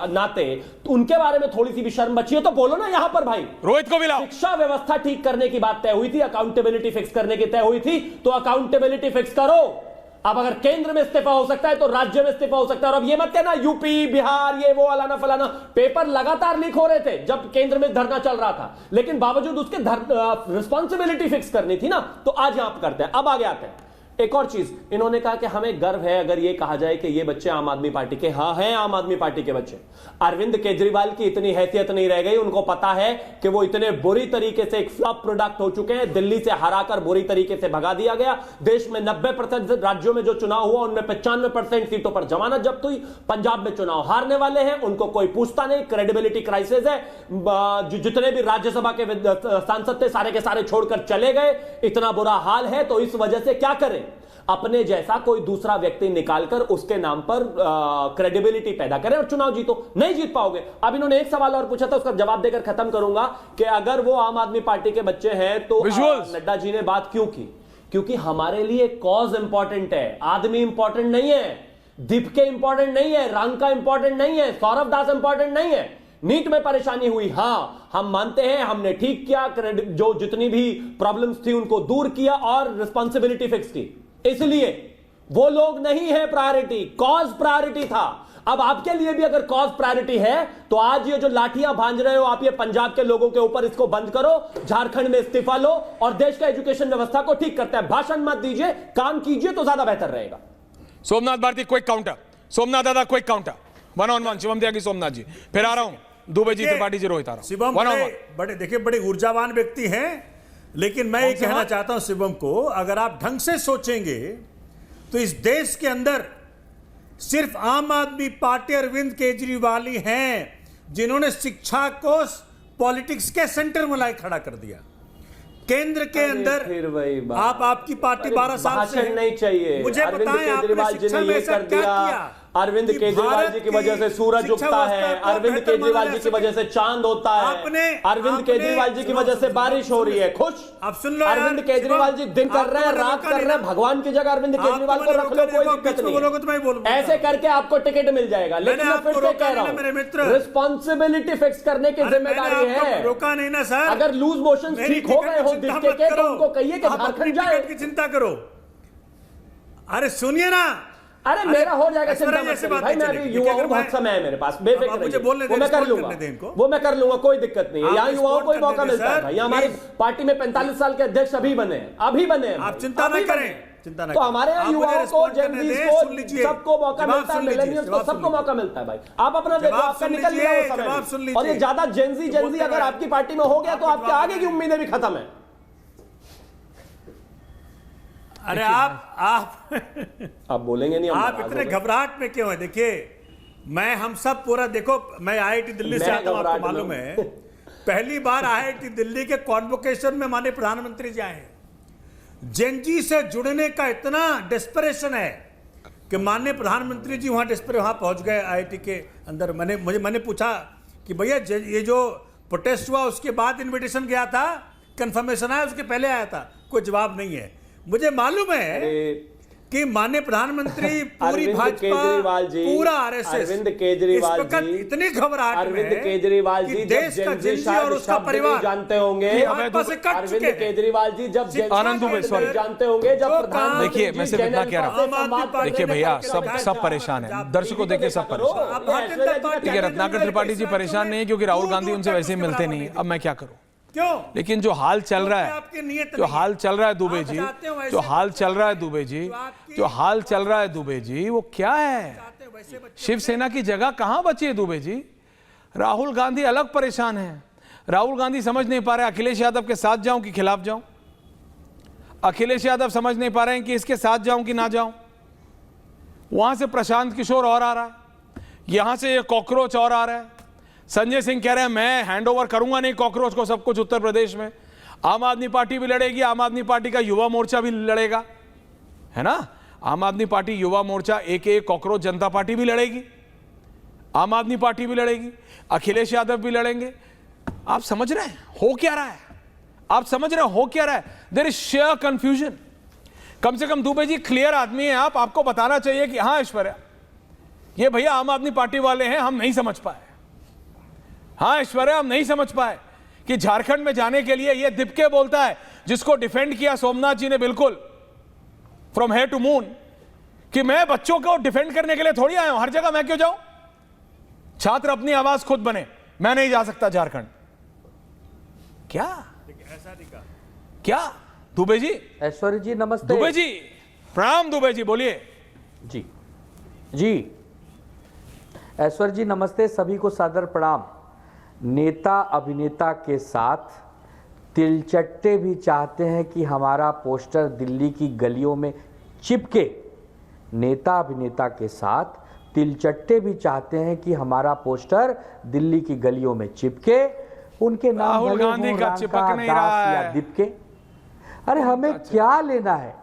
नाते, तो उनके बारे में थोड़ी सी भी शर्म बची है तो बोलो ना यहां पर भाई। रोहित को भी लाओ। शिक्षा व्यवस्था ठीक करने की बात तय हुई थी, अकाउंटेबिलिटी फिक्स करने की तय हुई थी, तो अकाउंटेबिलिटी फिक्स करो। अब अगर केंद्र में इस्तीफा हो सकता है तो राज्य में इस्तीफा हो सकता है। और अब ये मत कहना यूपी, बिहार, ये वो अलाना फलाना, पेपर लगातार लीक हो रहे थे जब केंद्र में धरना चल रहा था, लेकिन बावजूद उसके रिस्पॉन्सिबिलिटी फिक्स करनी थी ना, तो आज यहां पर करते हैं। अब आगे आते हैं एक और चीज। इन्होंने कहा कि हमें गर्व है अगर ये कहा जाए कि ये बच्चे आम आदमी पार्टी के, हाँ हैं आम आदमी पार्टी के बच्चे। अरविंद केजरीवाल की इतनी हैसियत नहीं रह गई, उनको पता है कि वो इतने बुरी तरीके से एक फ्लॉप प्रोडक्ट हो चुके हैं। दिल्ली से हराकर बुरी तरीके से भगा दिया गया। देश में 90% राज्यों में जो चुनाव हुआ उनमें 95% सीटों पर जमानत जब्त हुई। पंजाब में चुनाव हारने वाले हैं, उनको कोई पूछता नहीं, क्रेडिबिलिटी क्राइसिस है। जितने भी राज्यसभा के सांसद थे सारे के सारे छोड़कर चले गए। इतना बुरा हाल है, तो इस वजह से क्या करें, अपने जैसा कोई दूसरा व्यक्ति निकालकर उसके नाम पर क्रेडिबिलिटी पैदा करें और चुनाव जीतो। नहीं जीत पाओगे। अब इन्होंने एक सवाल और पूछा था, उसका जवाब देकर खत्म करूंगा कि अगर वो आम आदमी पार्टी के बच्चे हैं तो नड्डा जी ने बात क्यों की? क्योंकि हमारे लिए कॉज इंपॉर्टेंट है, आदमी इंपॉर्टेंट नहीं है, दीपके इंपॉर्टेंट नहीं है, रांका इंपॉर्टेंट नहीं है, सौरभ दास इंपॉर्टेंट नहीं है। नीट में परेशानी हुई, हां हम मानते हैं, हमने ठीक किया, जो जितनी भी प्रॉब्लम्स थी उनको दूर किया और रिस्पॉन्सिबिलिटी फिक्स की। इसलिए वो लोग नहीं है प्रायोरिटी, कॉज प्रायोरिटी था। अब आपके लिए भी अगर कॉज प्रायोरिटी है तो आज ये जो लाठियां भांज रहे हो आप ये पंजाब के लोगों के ऊपर, इसको बंद करो, झारखंड में इस्तीफा लो और देश का एजुकेशन व्यवस्था को ठीक करते हैं। भाषण मत दीजिए, काम कीजिए तो ज्यादा बेहतर रहेगा। सोमनाथ भारती क्विक काउंटर, सोमनाथ दादा क्विक काउंटर, 1-on-1 शिवम त्यागी सोमनाथ जी, फिर आ रहा हूं दुबे जी, त्रिपाठी जी, रोहित आ रहा हूं। शिवम बड़े देखिए बड़े ऊर्जावान व्यक्ति हैं, लेकिन मैं ये कहना चाहता हूं शिवम को, अगर आप ढंग से सोचेंगे तो इस देश के अंदर सिर्फ आम आदमी पार्टी अरविंद केजरीवाल ही हैं जिन्होंने शिक्षा को पॉलिटिक्स के सेंटर में लाए खड़ा कर दिया। केंद्र के अंदर फिर वही बात। आपकी पार्टी 12 साल से भाषण नहीं चाहिए। मुझे अरविंद बताएं केजरीवाल आपने जी शिक्षा ने में ये ऐसा कर क्या दिया, किया? अरविंद कि केजरीवाल भारत जी की वजह से सूरज शिक्षा उगता है, व्यवस्था को अरविंद बेहतर केजरीवाल माना जी जा की वजह से सके। चांद होता है, अरविंद केजरीवाल जी की वजह से बारिश हो रही है, खुश। अब सुन लो यार, अरविंद केजरीवाल जी दिन कर रहे हैं, रात कर रहे हैं, भगवान की जगह अरविंद केजरीवाल को रख लो, कोई दिक्कत नहीं है। ऐसे करके आपको टिकट मिल जाएगा। लेकिन मैं फिर से कह रहा हूं, रिस्पॉन्सिबिलिटी फिक्स करने की जिम्मेदारी है। रोका नहीं ना सर। अगर लूज मोशन ठीक हो गए हो दिक्कत के, तो उनको कहिए कि झारखंड जाए। की चिंता करो। अरे सुनिए ना, अरे मेरा हो जाएगा, चिंता मत ऐसे करिए बात भाई, मैं चलेगी। अभी ठीक युवा है, हूं, अगर बहुत मैं- समय है मेरे पास, बेफिक्र मुझे रहिए। बोलने दें, वो मैं कर respond लूंगा, करने दें इनको। वो मैं कर लूंगा, कोई दिक्कत नहीं है। आप यहाँ युवाओं को ही respond मौका करने दें, मिलता है सर, भाई। हमारी please। पार्टी में 45 साल के अध्यक्ष अभी बने हैं, अभी बने हैं आप भाई, चिंता अभी ना करें, बने। चिंता ना तो करें। हमारे यहाँ आप मुझे युवाओं को, respond करने जेनजीज दें, सुन लीजिए। को, सबको मौका जवाब मिलता है, सुन लीजिए, मिलेनियल्स को जवाब सुन सबको लीजिए। मौका मिलता है भाई। आप अपना देखो, जवाब आपका सुन निकल गया लीजिए, वो समय जवाब सुन भी। लीजिए। और ये ज्यादा जेनजी अगर आपकी पार्टी में हो गया तो आपके आगे की उम्मीदें भी खत्म है। अरे आप बोलेंगे नहीं, आप इतने घबराहट में क्यों है? देखिए, मैं हम सब पूरा देखो, मैं IIT दिल्ली से आता हूं, आपको मालूम है। पहली बार IIT दिल्ली के कॉन्वोकेशन में माननीय प्रधानमंत्री जी आए हैं। जेनजी से जुड़ने का इतना डेस्परेशन है कि माननीय प्रधानमंत्री जी वहां पहुंच गए IIT के अंदर। मैंने पूछा कि भैया ये जो प्रोटेस्ट हुआ उसके बाद इन्विटेशन गया था, कंफर्मेशन आया, उसके पहले आया था? कोई जवाब नहीं है। मुझे मालूम है कि माननीय प्रधानमंत्री, पूरी भाजपा, पूरा RSS अरविंद केजरीवाल जी इतनी घबराहट में अरविंद केजरीवाल जी देश का जेनजी और उसका परिवार जानते होंगे, भाजपा से कट चुके अरविंद केजरीवाल जी जब आनंद दुबे, sorry। जानते होंगे जब प्रधानमंत्री देखिए, मैं सिर्फ इतना कह रहा हूं, देखिए भैया, सब सब परेशान है, दर्शकों देखिए सब परेशान। देखिए, रत्नाकर त्रिपाठी जी परेशान नहीं है क्योंकि राहुल गांधी उनसे वैसे ही मिलते नहीं। अब मैं क्या करूं? क्यों? लेकिन जो हाल चल रहा है, जो हाल चल रहा है दुबे जी, जो हाल चल रहा है दुबे जी, जो हाल चल रहा है दुबे जी, वो क्या है? शिवसेना की जगह कहां बची है दुबे जी? राहुल गांधी अलग परेशान है। राहुल गांधी समझ नहीं पा रहे अखिलेश यादव के साथ जाऊं कि खिलाफ जाऊं। अखिलेश यादव समझ नहीं पा रहे हैं कि इसके साथ जाऊं कि ना जाऊं। वहां से प्रशांत किशोर और आ रहा है, यहां से ये कॉकरोच और आ रहा है। संजय सिंह कह रहे हैं मैं हैंडओवर करूंगा नहीं कॉकरोच को सब कुछ उत्तर प्रदेश में। आम आदमी पार्टी भी लड़ेगी, आम आदमी पार्टी का युवा मोर्चा भी लड़ेगा, है ना? आम आदमी पार्टी, युवा मोर्चा, एक कॉकरोच जनता पार्टी भी लड़ेगी, आम आदमी पार्टी भी लड़ेगी, अखिलेश यादव भी लड़ेंगे। आप समझ रहे हैं हो क्या रहा है? आप समझ रहे हो क्या रहा है? There is share confusion. कम से कम दुबे जी क्लियर आदमी है आप, आपको बताना चाहिए कि हाँ ऐश्वर्या, ये भैया आम आदमी पार्टी वाले हैं, हम नहीं समझ पाए। हाँ ऐश्वर्या, हम नहीं समझ पाए कि झारखंड में जाने के लिए ये दिपके बोलता है, जिसको डिफेंड किया सोमनाथ जी ने बिल्कुल फ्रॉम हेयर टू मून, कि मैं बच्चों को डिफेंड करने के लिए थोड़ी आया हूं, हर जगह मैं क्यों जाऊं? छात्र अपनी आवाज खुद बने, मैं नहीं जा सकता झारखंड। क्या क्या दुबे जी? ऐश्वर्य जी नमस्ते। दुबे जी प्रणाम। दुबे जी बोलिए। जी जी ऐश्वर्य जी नमस्ते, सभी को सादर प्रणाम। नेता अभिनेता के साथ तिलचट्टे भी चाहते हैं कि हमारा पोस्टर दिल्ली की गलियों में चिपके। नेता अभिनेता के साथ तिलचट्टे भी चाहते हैं कि हमारा पोस्टर दिल्ली की गलियों में चिपके। उनके नाम राहुल भले गांधी हों का रांका, चिपक नहीं दास रहा या है। दिपके। अरे हमें क्या लेना है?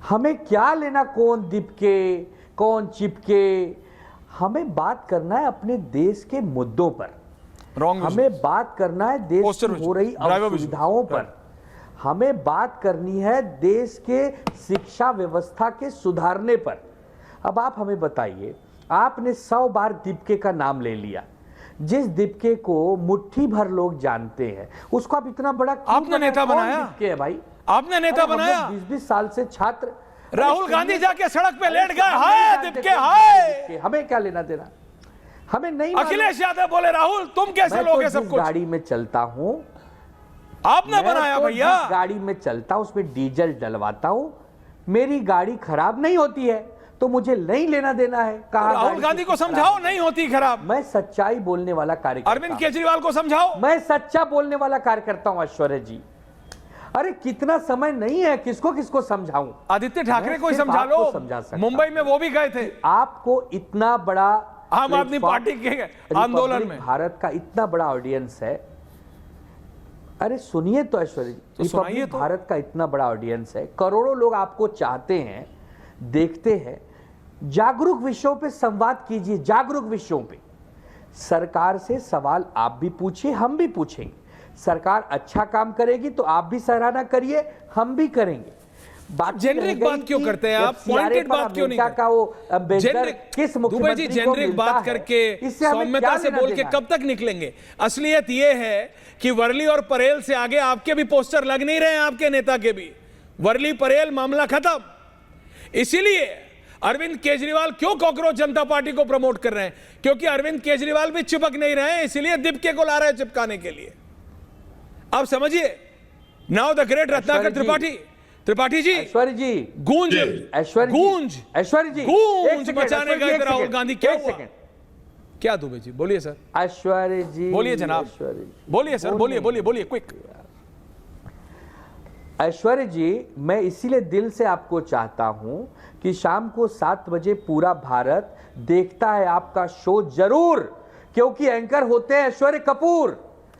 हमें क्या लेना कौन दिपके कौन चिपके? हमें बात करना है अपने देश के मुद्दों पर। हमें बात करना है देश में हो रही असुविधाओं पर। हमें बात करनी है देश के शिक्षा व्यवस्था के सुधारने पर। अब आप हमें बताइए, आपने 100 बार दीपके का नाम ले लिया, जिस दीपके को मुट्ठी भर लोग जानते हैं, उसको आप इतना बड़ा आपने नेता बनाया? दीपके है भाई, आपने नेता बनाया? 20-20 साल से छात्र। राहुल गांधी जाके सड़क पे लेट गए, हाय दीपके हाय। हमें क्या लेना देना? हमें नहीं। अखिलेश यादव बोले राहुल तुम कैसे लोगे सब कुछ? गाड़ी में चलता हूं, आपने बनाया भैया। गाड़ी में चलता हूं, उसमें डीजल डलवाता हूं, मेरी गाड़ी खराब नहीं होती है तो मुझे नहीं लेना देना है। कहा राहुल गांधी को समझाओ नहीं होती खराब। मैं सच्चाई बोलने वाला कार्यकर्ता। अरविंद केजरीवाल को समझाओ। मैं सच्चा बोलने वाला कार्यकर्ता हूं ऐश्वर्या जी। अरे कितना समय नहीं है, किसको किसको समझाऊं? आदित्य ठाकरे को ही समझा लो, मुंबई में वो भी गए थे। आपको इतना बड़ा आम आदमी पार्टी के आंदोलन में भारत का इतना बड़ा ऑडियंस है। अरे सुनिए तो ऐश्वर्या जी, तो सुनाइए तो। भारत का इतना बड़ा ऑडियंस है, करोड़ों लोग आपको चाहते हैं, देखते हैं। जागरूक विषयों पे संवाद कीजिए, जागरूक विषयों पे। सरकार से सवाल आप भी पूछिए, हम भी पूछेंगे। सरकार अच्छा काम करेगी तो आप भी सराहना करिए, हम भी करेंगे। जेनरिक बात क्यों करते हैं आप? पॉइंटेड बात क्यों नहीं करते? वो जेनरिक किस दुबे मुख्यमंत्री जी को जेनरिक मिलता बात है, करके इससे हमें सौम्यता क्या से लेना बोल के देना कब तक निकलेंगे? असलियत ये है कि वर्ली और परेल से आगे आपके भी पोस्टर लग नहीं रहे हैं, आपके नेता के भी। वर्ली परेल मामला खत्म। इसीलिए अरविंद केजरीवाल क्यों कॉकरोच जनता पार्टी को प्रमोट कर रहे हैं? क्योंकि अरविंद केजरीवाल भी चिपक नहीं रहे हैं, इसीलिए दीपके को ला रहे हैं चिपकाने के लिए। आप समझिए। Now the great Ratnakar Tripathi ji, Aishwarya ji, Goonj Aishwarya ji गूंज मचाने गए थे राहुल गांधी। क्या हुआ? क्या दुबे जी बोलिए सर। ऐश्वर्य जी बोलिए जनाब, बोलिए सर, बोलिए क्विक। ऐश्वर्य जी, मैं इसीलिए दिल से आपको चाहता हूं कि शाम को 7 बजे पूरा भारत देखता है आपका शो जरूर, क्योंकि एंकर होते हैं ऐश्वर्य कपूर।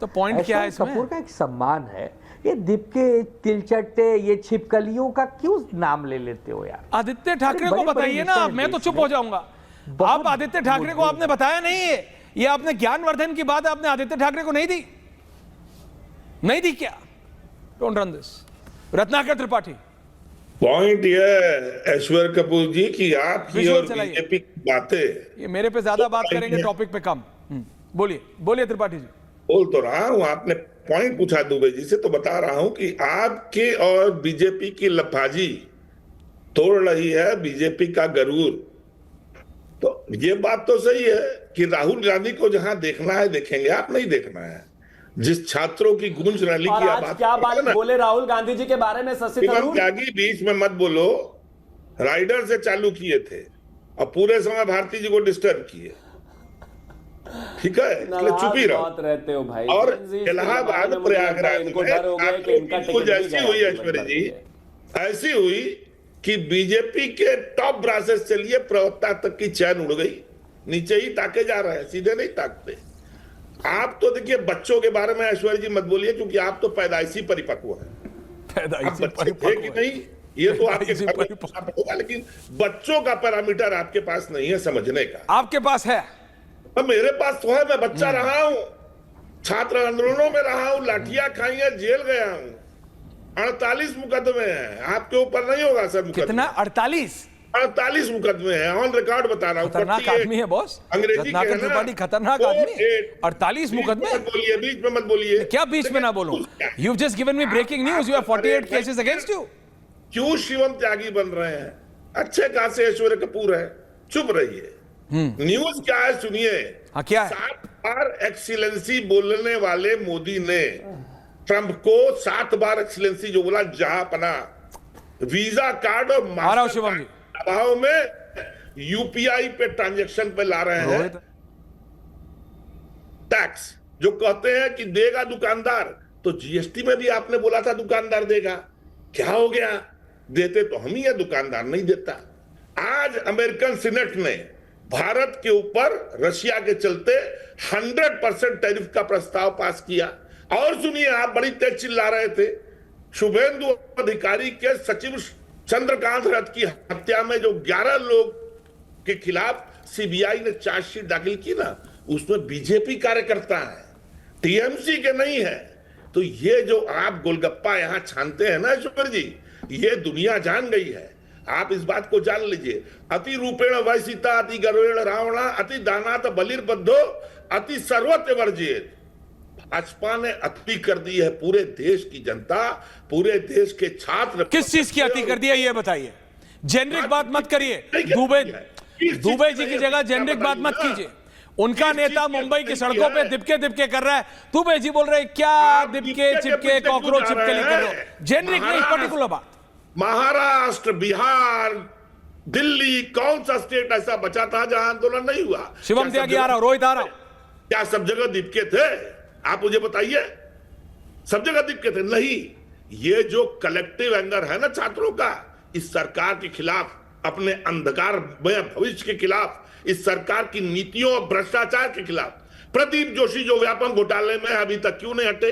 तो पॉइंट क्या है इसमें? कपूर का एक सम्मान है। ये दीपके, तिलचट्टे, ये छिपकलियों का क्यों नाम ले लेते हो यार? आदित्य ठाकरे को बताइए ना, मैं तो चुप हो जाऊंगा। आप आदित्य ठाकरे को आपने बताया नहीं है। ये आपने ज्ञानवर्धन की बात आपने आदित्य ठाकरे को नहीं दी क्या? Don't run this. Ratnakar Tripathi, point ये ऐश्वर्य कपूर जी की आपकी और बीजेपी की बातें, ये मेरे पे ज्यादा बात करेंगे, टॉपिक पे कम। बोलिए त्रिपाठी जी। बोल तो रहा हूं, आपने पॉइंट पूछा दुबे जी से तो बता रहा हूं कि आपके और बीजेपी की लफाजी तोड़ रही है बीजेपी का गरूर। तो ये बात तो सही है कि राहुल गांधी को जहां देखना है देखेंगे, आप नहीं देखना है। जिस छात्रों की गूंज रैली की आज क्या बात बोले राहुल गांधी जी के बारे में शशि थरूर? त्यागी, बीच में मत बोलो। राइडर से चालू किए थे और पूरे समय भारती जी को डिस्टर्ब किए, ठीक है, इसलिए चुप ही रहो। रहते हो भाई। और इलाहाबाद प्रयागराज में ऐसी हुई ऐश्वर्य जी, ऐसी हुई कि बीजेपी के टॉप ब्रासेस से लिए प्रवक्ता तक की चैन उड़ गई। नीचे ही ताके जा रहे हैं, सीधे नहीं ताकते। आप तो देखिए बच्चों के बारे में ऐश्वर्य जी मत बोलिए, क्योंकि आप तो पैदाइशी परिपक्व हैं। कि नहीं, ये तो आपके होगा, लेकिन बच्चों का पैरामीटर आपके पास नहीं है समझने का। आपके पास है, मेरे पास तो है। मैं बच्चा रहा हूं, छात्र आंदोलनों में रहा हूं, लाठियां खाई है, जेल गया हूं। 48 मुकदमे हैं, आपके ऊपर नहीं होगा सर मुकदमा। कितना? 48 मुकदमे हैं, ऑन रिकॉर्ड बता रहा हूं। खतरनाक आदमी है बॉस, अंग्रेजी के त्रिपाठी खतरनाक आदमी है। 48 मुकदमे? बोलिए, बीच में मत बोलिए। क्या बीच में ना बोलूं? You've just given me breaking news. You have 48 cases against you. क्यों शिवम त्यागी बन रहे हैं? अच्छे खासे ऐश्वर्य कपूर है, चुप रहिए। न्यूज क्या है सुनिए। हाँ, क्या है? 7 बार एक्सीलेंसी बोलने वाले मोदी ने ट्रंप को 7 बार एक्सीलेंसी जो बोला, जहापना, वीजा कार्ड और मास्टर कार्ड दबाव में यूपीआई पे ट्रांजैक्शन पे ला रहे हैं टैक्स। जो कहते हैं कि देगा दुकानदार, तो जीएसटी में भी आपने बोला था दुकानदार देगा। क्या हो गया? देते तो हम ही है, दुकानदार नहीं देता। आज अमेरिकन सीनेट ने भारत के ऊपर रशिया के चलते 100% टैरिफ का प्रस्ताव पास किया। और सुनिए, आप बड़ी तेज चिल्ला रहे थे, शुभेंदु अधिकारी के सचिव चंद्रकांत रथ की हत्या में जो 11 लोग के खिलाफ सीबीआई ने चार्जशीट दाखिल की ना, उसमें बीजेपी कार्यकर्ता है, टीएमसी के नहीं है। तो ये जो आप गोलगप्पा यहां छानते हैं ना ऐश्वर्य जी, ये दुनिया जान गई है। आप इस बात को जान लीजिए। अति रूपेण वै सीता, अति गर्वेण रावणा, अति दानात बलिर्बद्धो, अति सर्वत्र वर्जित। भाजपा ने अति कर दी है पूरे देश की जनता, पूरे देश के छात्र। किस चीज की अति कर दी है ये बताइए। जेनरिक बात मत करिए। दुबे जी की जगह जेनरिक बात मत कीजिए। उनका नेता मुंबई की सड़कों पे दिपके कर रहा है, दुबे जी बोल रहे क्या दिपके चिपके कॉकरोच चिपके कर रहे हो। जेनरिक नहीं, पर्टिकुलर बात। महाराष्ट्र, बिहार, दिल्ली, कौन सा स्टेट ऐसा बचा था जहां आंदोलन नहीं हुआ? शिवम त्यागी आ रहा हूं, रोहित आ रहा हूं। क्या सब जगह दीपके थे? आप मुझे बताइए, सब जगह दीपके थे? नहीं। ये जो कलेक्टिव एंगर है ना छात्रों का इस सरकार के खिलाफ, अपने अंधकारमय भविष्य के खिलाफ, इस सरकार की नीतियों और भ्रष्टाचार के खिलाफ। प्रदीप जोशी जो व्यापम घोटाले में अभी तक क्यों नहीं हटे?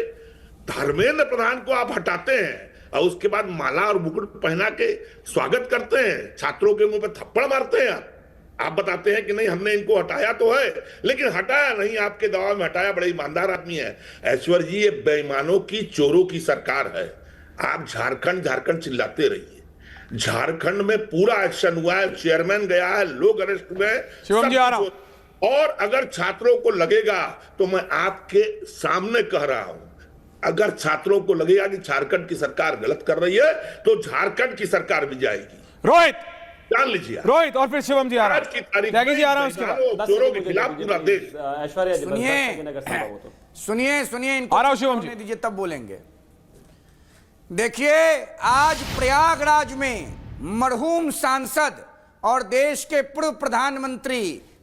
धर्मेंद्र प्रधान को आप हटाते हैं और उसके बाद माला और मुकुट पहना के स्वागत करते हैं, छात्रों के मुंह पे थप्पड़ मारते हैं आप। आप बताते हैं कि नहीं हमने इनको हटाया तो है, लेकिन हटाया नहीं, आपके दबाव में हटाया। बड़े ईमानदार आदमी है ऐश्वर्य जी, ये बेईमानों की चोरों की सरकार है। आप झारखंड झारखंड चिल्लाते रहिए। झारखंड में पूरा एक्शन हुआ है, चेयरमैन गया है, लोग अरेस्ट हुए हैं, शिवम जी आ रहा हूं। और अगर छात्रों को लगेगा तो मैं आपके सामने कह रहा हूं, अगर छात्रों को लगेगा कि झारखंड की सरकार गलत कर रही है तो झारखंड की सरकार भी जाएगी। रोहित जान लीजिए, रोहित और फिर शिवम जी आ रहा आज की तारीख त्यागी जी आ रहा हूं। में चोरों के खिलाफ पूरा देश। ऐश्वर्या सुनिए इनको आ रहा हूं शिवम जी। दीजिए तब बोलेंगे। देखिए, आज प्रयागराज में मरहूम सांसद और देश के पूर्व प्रधानमंत्री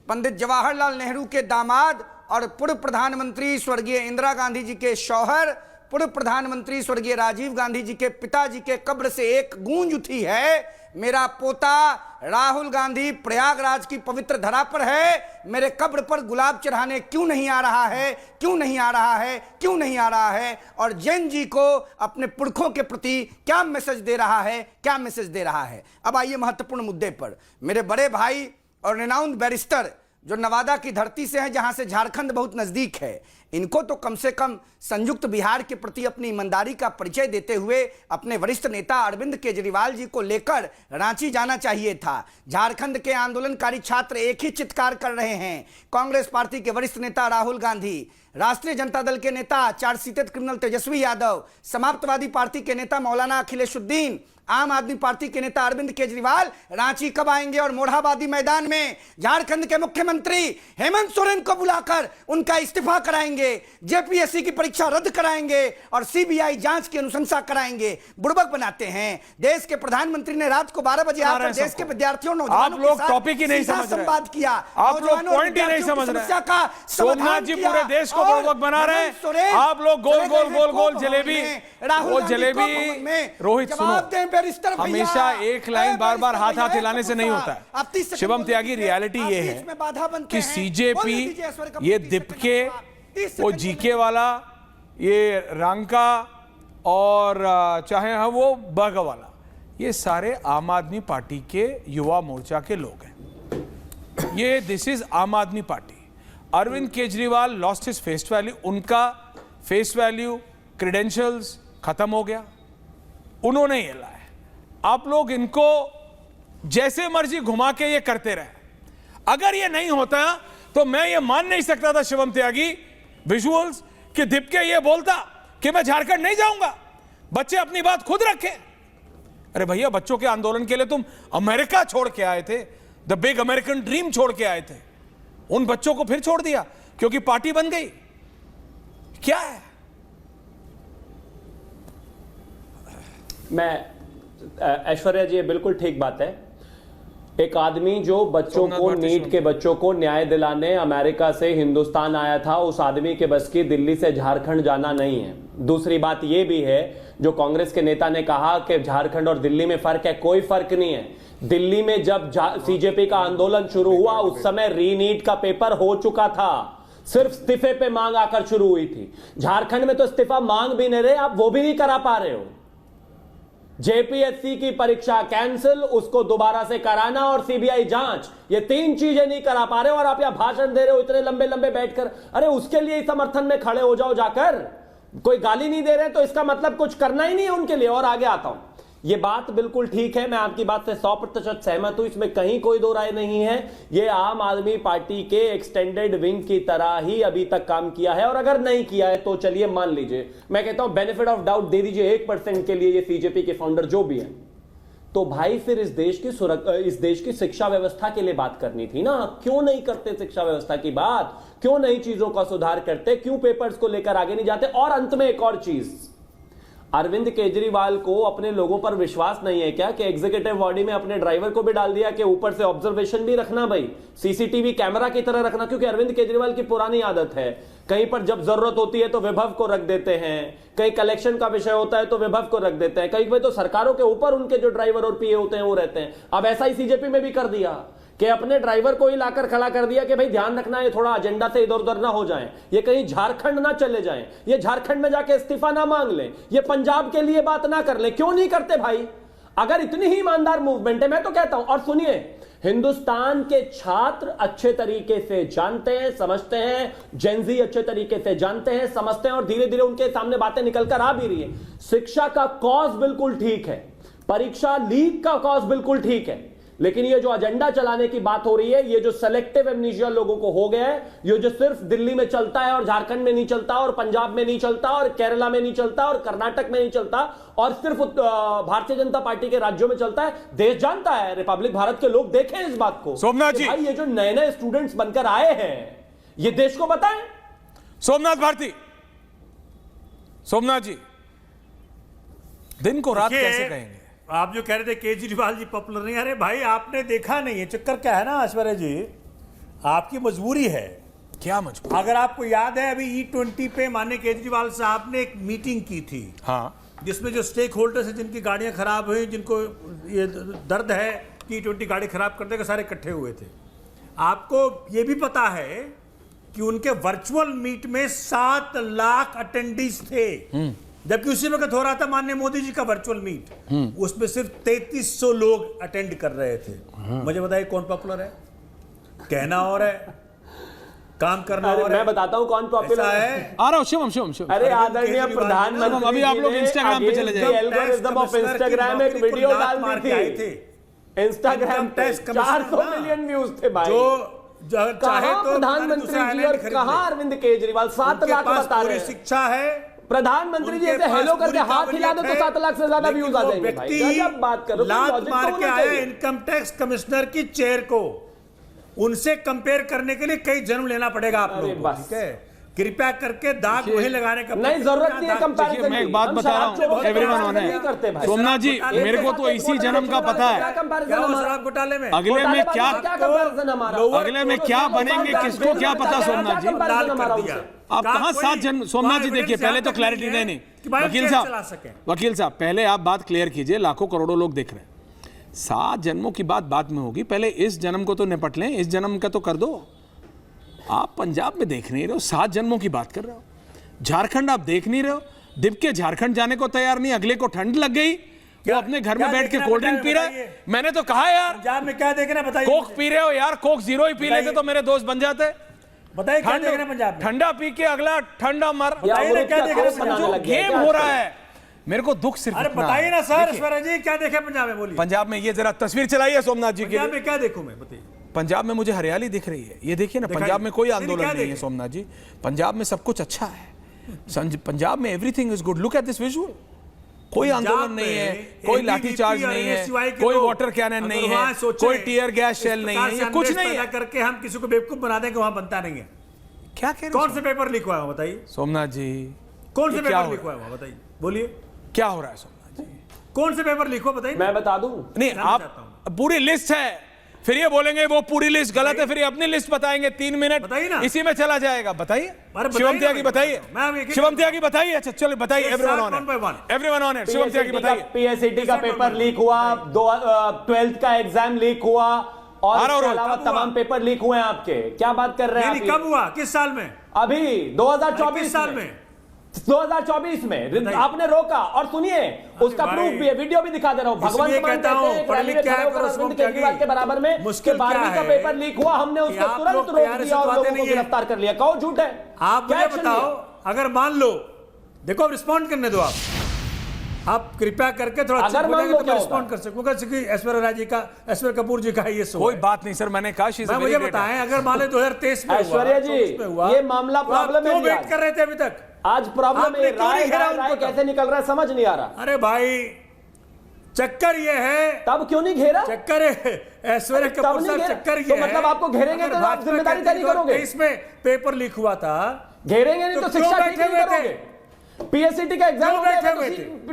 पंडित जवाहरलाल नेहरू के दामाद और पूर्व प्रधानमंत्री स्वर्गीय इंदिरा गांधी जी के शौहर, पूर्व प्रधानमंत्री स्वर्गीय राजीव गांधी जी के पिताजी के कब्र से एक गूंज उठी है, मेरा पोता राहुल गांधी प्रयागराज की पवित्र धरा पर है, मेरे कब्र पर गुलाब चढ़ाने क्यों नहीं आ रहा है, क्यों नहीं आ रहा है, क्यों नहीं आ रहा है, और जैन जी को अपने पुरखों के प्रति क्या मैसेज दे रहा है, क्या मैसेज दे रहा है। अब आइए महत्वपूर्ण मुद्दे पर। मेरे बड़े भाई और रिनाउंड बैरिस्टर जो नवादा की धरती से हैं, जहां से झारखंड बहुत नजदीक है, इनको तो कम से कम संयुक्त बिहार के प्रति अपनी ईमानदारी का परिचय देते हुए अपने वरिष्ठ नेता अरविंद केजरीवाल जी को लेकर रांची जाना चाहिए था। झारखंड के आंदोलनकारी छात्र एक ही चित्कार कर रहे हैं, कांग्रेस पार्टी के वरिष्ठ नेता राहुल गांधी, राष्ट्रीय जनता दल के नेता chargesheeted criminal Tejashwi Yadav, Samajwadi party के नेता मौलाना अखिलेशुद्दीन, आम आदमी पार्टी के नेता अरविंद केजरीवाल रांची कब आएंगे और मोरहाबादी मैदान में झारखंड के मुख्यमंत्री हेमंत सोरेन को बुलाकर उनका इस्तीफा कराएंगे, जेपीएससी की परीक्षा रद्द कराएंगे और सीबीआई जांच की अनुशंसा कराएंगे। बुड़बक बनाते हैं। देश के प्रधानमंत्री ने रात को 12 बजे आकर देश के विद्यार्थियों, नौजवानों के साथ टॉपिक ही नहीं समझ रहे, संवाद किया, आप लोग पॉइंट ही नहीं समझ रहे। सोमनाथ जी पूरे देश को बुड़बक बना रहे हैं, आप लोग गोल गोल गोल गोल जलेबी, वो जलेबी। रोहित सुनो, हमेशा एक लाइन बार बार हाथ हाथ हिलाने से नहीं होता है। शिवम त्यागी, रियलिटी ये है कि सीजेपी, ये दिपके, वो जीके वाला, ये रांका और चाहे वो बग वाला, ये सारे आम आदमी पार्टी के युवा मोर्चा के लोग हैं। ये this is Aam Aadmi Party. Arvind Kejriwal lost his face value, उनका फेस वैल्यू, क्रेडेंशियल्स खत्म हो गया, उन्होंने ये लाया। आप लोग इनको जैसे मर्जी घुमा के ये करते रहे। अगर ये नहीं होता तो मैं ये मान नहीं सकता था शिवम त्यागी, विजुअल्स, कि दिपके ये बोलता कि मैं झारखंड नहीं जाऊंगा, बच्चे अपनी बात खुद रखें। अरे भैया, बच्चों के आंदोलन के लिए तुम अमेरिका छोड़ के आए थे, द बिग अमेरिकन ड्रीम छोड़ के आए थे, उन बच्चों को फिर छोड़ दिया क्योंकि पार्टी बन गई। क्या है? मैं ऐश्वर्या जी, बिल्कुल ठीक बात है। एक आदमी जो बच्चों को, नीट के बच्चों को न्याय दिलाने अमेरिका से हिंदुस्तान आया था, उस आदमी के बस की दिल्ली से झारखंड जाना नहीं है। दूसरी बात यह भी है, जो कांग्रेस के नेता ने कहा कि झारखंड और दिल्ली में फर्क है, कोई फर्क नहीं है। दिल्ली में जब सीजेपी का आंदोलन शुरू हुआ, उस समय रीनीट का पेपर हो चुका था, सिर्फ इस्तीफे पे मांग आकर शुरू हुई थी। झारखंड में तो इस्तीफा मांग भी नहीं रहे, आप वो भी नहीं करा पा रहे हो। जेपीएससी की परीक्षा कैंसिल, उसको दोबारा से कराना और सीबीआई जांच, ये 3 चीजें नहीं करा पा रहे हो और आप यहां भाषण दे रहे हो इतने लंबे लंबे बैठकर। अरे उसके लिए समर्थन में खड़े हो जाओ जाकर। कोई गाली नहीं दे रहे तो इसका मतलब कुछ करना ही नहीं है उनके लिए। और आगे आता हूं, ये बात बिल्कुल ठीक है, मैं आपकी बात से 100% सहमत हूं, इसमें कहीं कोई दो राय नहीं है। ये आम आदमी पार्टी के एक्सटेंडेड विंग की तरह ही अभी तक काम किया है, और अगर नहीं किया है तो चलिए मान लीजिए, मैं कहता हूं बेनिफिट ऑफ डाउट दे दीजिए 1% के लिए ये सीजेपी के फाउंडर जो भी हैं। तो भाई फिर इस देश की शिक्षा व्यवस्था के लिए बात करनी थी ना। क्यों नहीं करते शिक्षा व्यवस्था की बात? क्यों नई चीजों का सुधार करते? क्यों पेपर्स को लेकर आगे नहीं जाते? और अंत में एक और चीज, अरविंद केजरीवाल को अपने लोगों पर विश्वास नहीं है क्या कि एग्जीक्यूटिव बॉडी में अपने ड्राइवर को भी डाल दिया कि ऊपर से ऑब्जर्वेशन भी रखना, भाई सीसीटीवी कैमरा की तरह रखना। क्योंकि अरविंद केजरीवाल की पुरानी आदत है, कहीं पर जब जरूरत होती है तो विभव को रख देते हैं, कहीं कलेक्शन का विषय होता है तो विभव को रख देते हैं, कहीं पे तो सरकारों के ऊपर उनके जो ड्राइवर और पीए होते हैं वो रहते हैं। अब ऐसा ही सीजेपी में भी कर दिया कि अपने ड्राइवर को ही लाकर खड़ा कर दिया कि भाई ध्यान रखना, ये थोड़ा एजेंडा से इधर उधर ना हो जाएं, ये कहीं झारखंड ना चले जाएं, ये झारखंड में जाके इस्तीफा ना मांग लें, ये पंजाब के लिए बात ना कर लें। क्यों नहीं करते भाई? अगर इतनी ही ईमानदार मूवमेंट है, मैं तो कहता हूं। और सुनिए, हिंदुस्तान के छात्र अच्छे तरीके से जानते हैं, समझते हैं, जेनजी अच्छे तरीके से जानते हैं, समझते हैं और धीरे धीरे उनके सामने बातें निकल कर आ भी रही है। शिक्षा का कॉज बिल्कुल ठीक है, परीक्षा लीक का कॉज बिल्कुल ठीक है, लेकिन ये जो एजेंडा चलाने की बात हो रही है, ये जो सेलेक्टिव एमनीशिया लोगों को हो गया है, ये जो सिर्फ दिल्ली में चलता है और झारखंड में नहीं चलता और पंजाब में नहीं चलता और केरला में नहीं चलता और कर्नाटक में नहीं चलता और सिर्फ भारतीय जनता पार्टी के राज्यों में चलता है। देश जानता है, रिपब्लिक भारत के लोग देखें इस बात को। सोमनाथ जी, भाई ये जो नए नए स्टूडेंट्स बनकर आए हैं, ये देश को बताएं। सोमनाथ भारती, सोमनाथ जी, दिन को रात कैसे कहेंगे? आप जो कह रहे थे केजरीवाल जी पॉपुलर नहीं, अरे भाई आपने देखा नहीं है। चक्कर क्या है ना ऐश्वर्या जी, आपकी मजबूरी है। क्या मजबूरी? अगर आपको याद है अभी E20 पे माननीय केजरीवाल साहब ने एक मीटिंग की थी, हाँ, जिसमें जो स्टेक होल्डर्स हैं, जिनकी गाड़ियां खराब हुई, जिनको ये दर्द है कि E20 गाड़ी खराब कर देगा, सारे इकट्ठे हुए थे। आपको ये भी पता है कि उनके वर्चुअल मीट में 7 लाख अटेंडीज थे, जबकि उसी वक्त हो रहा था माननीय मोदी जी का वर्चुअल मीट, उसमें सिर्फ 3300 लोग अटेंड कर रहे थे। मुझे बताइए कौन पॉपुलर है? कहना और है, काम करना और है। मैं बताता हूं कौन पॉपुलर है। आ रहा हूं, शिवम। अरे आदरणीय प्रधानमंत्री, अभी आप लोग इंस्टाग्राम पे चले जाइए। एल्गोरिथम ऑफ इंस्टाग्राम एक वीडियो डाल दी थी, इंस्टाग्राम पे 400 मिलियन व्यूज थे भाई। जो चाहे तो प्रधानमंत्री जी और कहां अरविंद केजरीवाल 7 लाख बता रहे हैं। शिक्षा है, प्रधानमंत्री जी ऐसे हेलो करके हाथ हिला दो तो 7 लाख से ज्यादा व्यूज आ जाएंगे भाई। गजब बात करो, लात मार के आए इनकम टैक्स कमिश्नर की चेयर को, उनसे कंपेयर करने के लिए कई जन्म लेना पड़ेगा आप लोगों को, ठीक है? कृपया करके दाग वही लगाने का नहीं, जरूरत नहीं है कंपैरिजन। मैं एक बात बता रहा हूं, एवरीवन ऑन है। सोमनाथ जी, मेरे को तो इसी जन्म का पता है शराब घोटाले में अगले में क्या कंपैरिजन हमारा, अगले में क्या बनेंगे किसको क्या पता। सोमनाथ जी, आप कहां 7 जन्म? सोमनाथ जी देखिए, पहले तो क्लैरिटी नहीं। वकील साहब पहले आप बात क्लियर कीजिए, लाखों करोड़ों लोग देख रहे हैं। 7 जन्मों की बात बाद में होगी, पहले इस जन्म को तो निपट लें, इस जन्म का तो कर दो। आप पंजाब में देख नहीं रहे हो, 7 जन्मों की बात कर रहे हो। झारखंड आप देख नहीं रहे हो, दिप के झारखंड जाने को तैयार नहीं, अगले को ठंड लग गई, वो अपने घर में बैठ के कोल्ड ड्रिंक पी रहा है। मैंने तो कहा यार, पंजाब में क्या देखना बताइए। कोक पी रहे हो यार, कोक 0 ही पी लेते तो मेरे दोस्त बन जाते। बताइए क्या देखना पंजाब में? ठंडा पी के अगला ठंडा मर, क्या देखना? जो गेम हो रहा है, मेरे को दुख सिर्फ अरे बताइए ना सर, ऐश्वर्या जी क्या देखे पंजाब में? बोलिए। पंजाब में ये जरा तस्वीर चलाइए सोमनाथ जी के। पंजाब में क्या देखूं मैं, बताइए। पंजाब में मुझे हरियाली दिख रही है, ये देखिए ना। पंजाब में कोई आंदोलन नहीं है सोमनाथ जी, पंजाब में सब कुछ अच्छा है। पंजाब में everything is good, look at this visual. कोई आंदोलन नहीं है, कोई लाठीचार्ज नहीं है, कोई वाटर कैनन नहीं है, कोई टीयर गैस शेल नहीं है, ये कुछ नहीं है। करके हम किसी को बेवकूफ बना देंगे, वहां बनता नहीं है। क्या कह रहे हैं? कौन से पेपर लीक हुआ है बताइए सोमनाथ जी? कौन से पेपर लीक हुआ है बताइए, बोलिए क्या हो रहा है सोमनाथ जी? कौन से पेपर लीक हुआ बताइए। मैं बता दूं? नहीं, आप पूरी लिस्ट है, फिर ये बोलेंगे वो पूरी लिस्ट गलत है, फिर ये अपनी लिस्ट बताएंगे। 3 मिनट बताइए ना, इसी में चला जाएगा। बताइए शिवम त्यागी, बताइए शिवम त्यागी, बताइए। अच्छा चलो बताइए, एवरीवन ऑन इट। शिवम त्यागी बताइए। पीएससीटी का पेपर लीक हुआ, 12th का एग्जाम लीक हुआ और इसके अलावा तमाम पेपर लीक हुए हैं आपके। क्या बात कर रहे हैं? कब हुआ, किस साल में? अभी 2024 साल में। 2024 में आपने रोका। और सुनिए, उसका प्रूफ भी है, वीडियो भी दिखा दे रहा हूं। भगवंत मान कहते हैं एक रैली में खड़े होकर अरविंद केजरीवाल के बराबर में मुश्किल 12वीं का पेपर लीक हुआ, हमने उसको तुरंत रोक दिया और लोगों को गिरफ्तार कर लिया। कहो झूठ है? आप मुझे बताओ, अगर मान लो, देखो रिस्पॉन्ड करने दो आप कृपया करके थोड़ा रिस्पॉन्ड कर सकूंगा। ऐश्वर्या जी का, ऐश्वर्या कपूर जी का ये कोई बात नहीं सर, मैंने कहा मुझे बताएं, अगर मान लो 2023 में ऐश्वर्या जी ये मामला प्रॉब्लम है, वेट कर रहे थे अभी तक। आज प्रॉब्लम है, राय कैसे निकल रहा है समझ नहीं आ रहा। अरे भाई चक्कर ये है, तब क्यों नहीं घेरा? चक्कर है ऐश्वर्या कपूर साहब, चक्कर ये तो मतलब आपको घेरेंगे तो आप जिम्मेदारी तय नहीं करोगे? इसमें पेपर लीक हुआ था, घेरेंगे नहीं तो शिक्षा ठीक नहीं करोगे? पीएससीटी का एग्जाम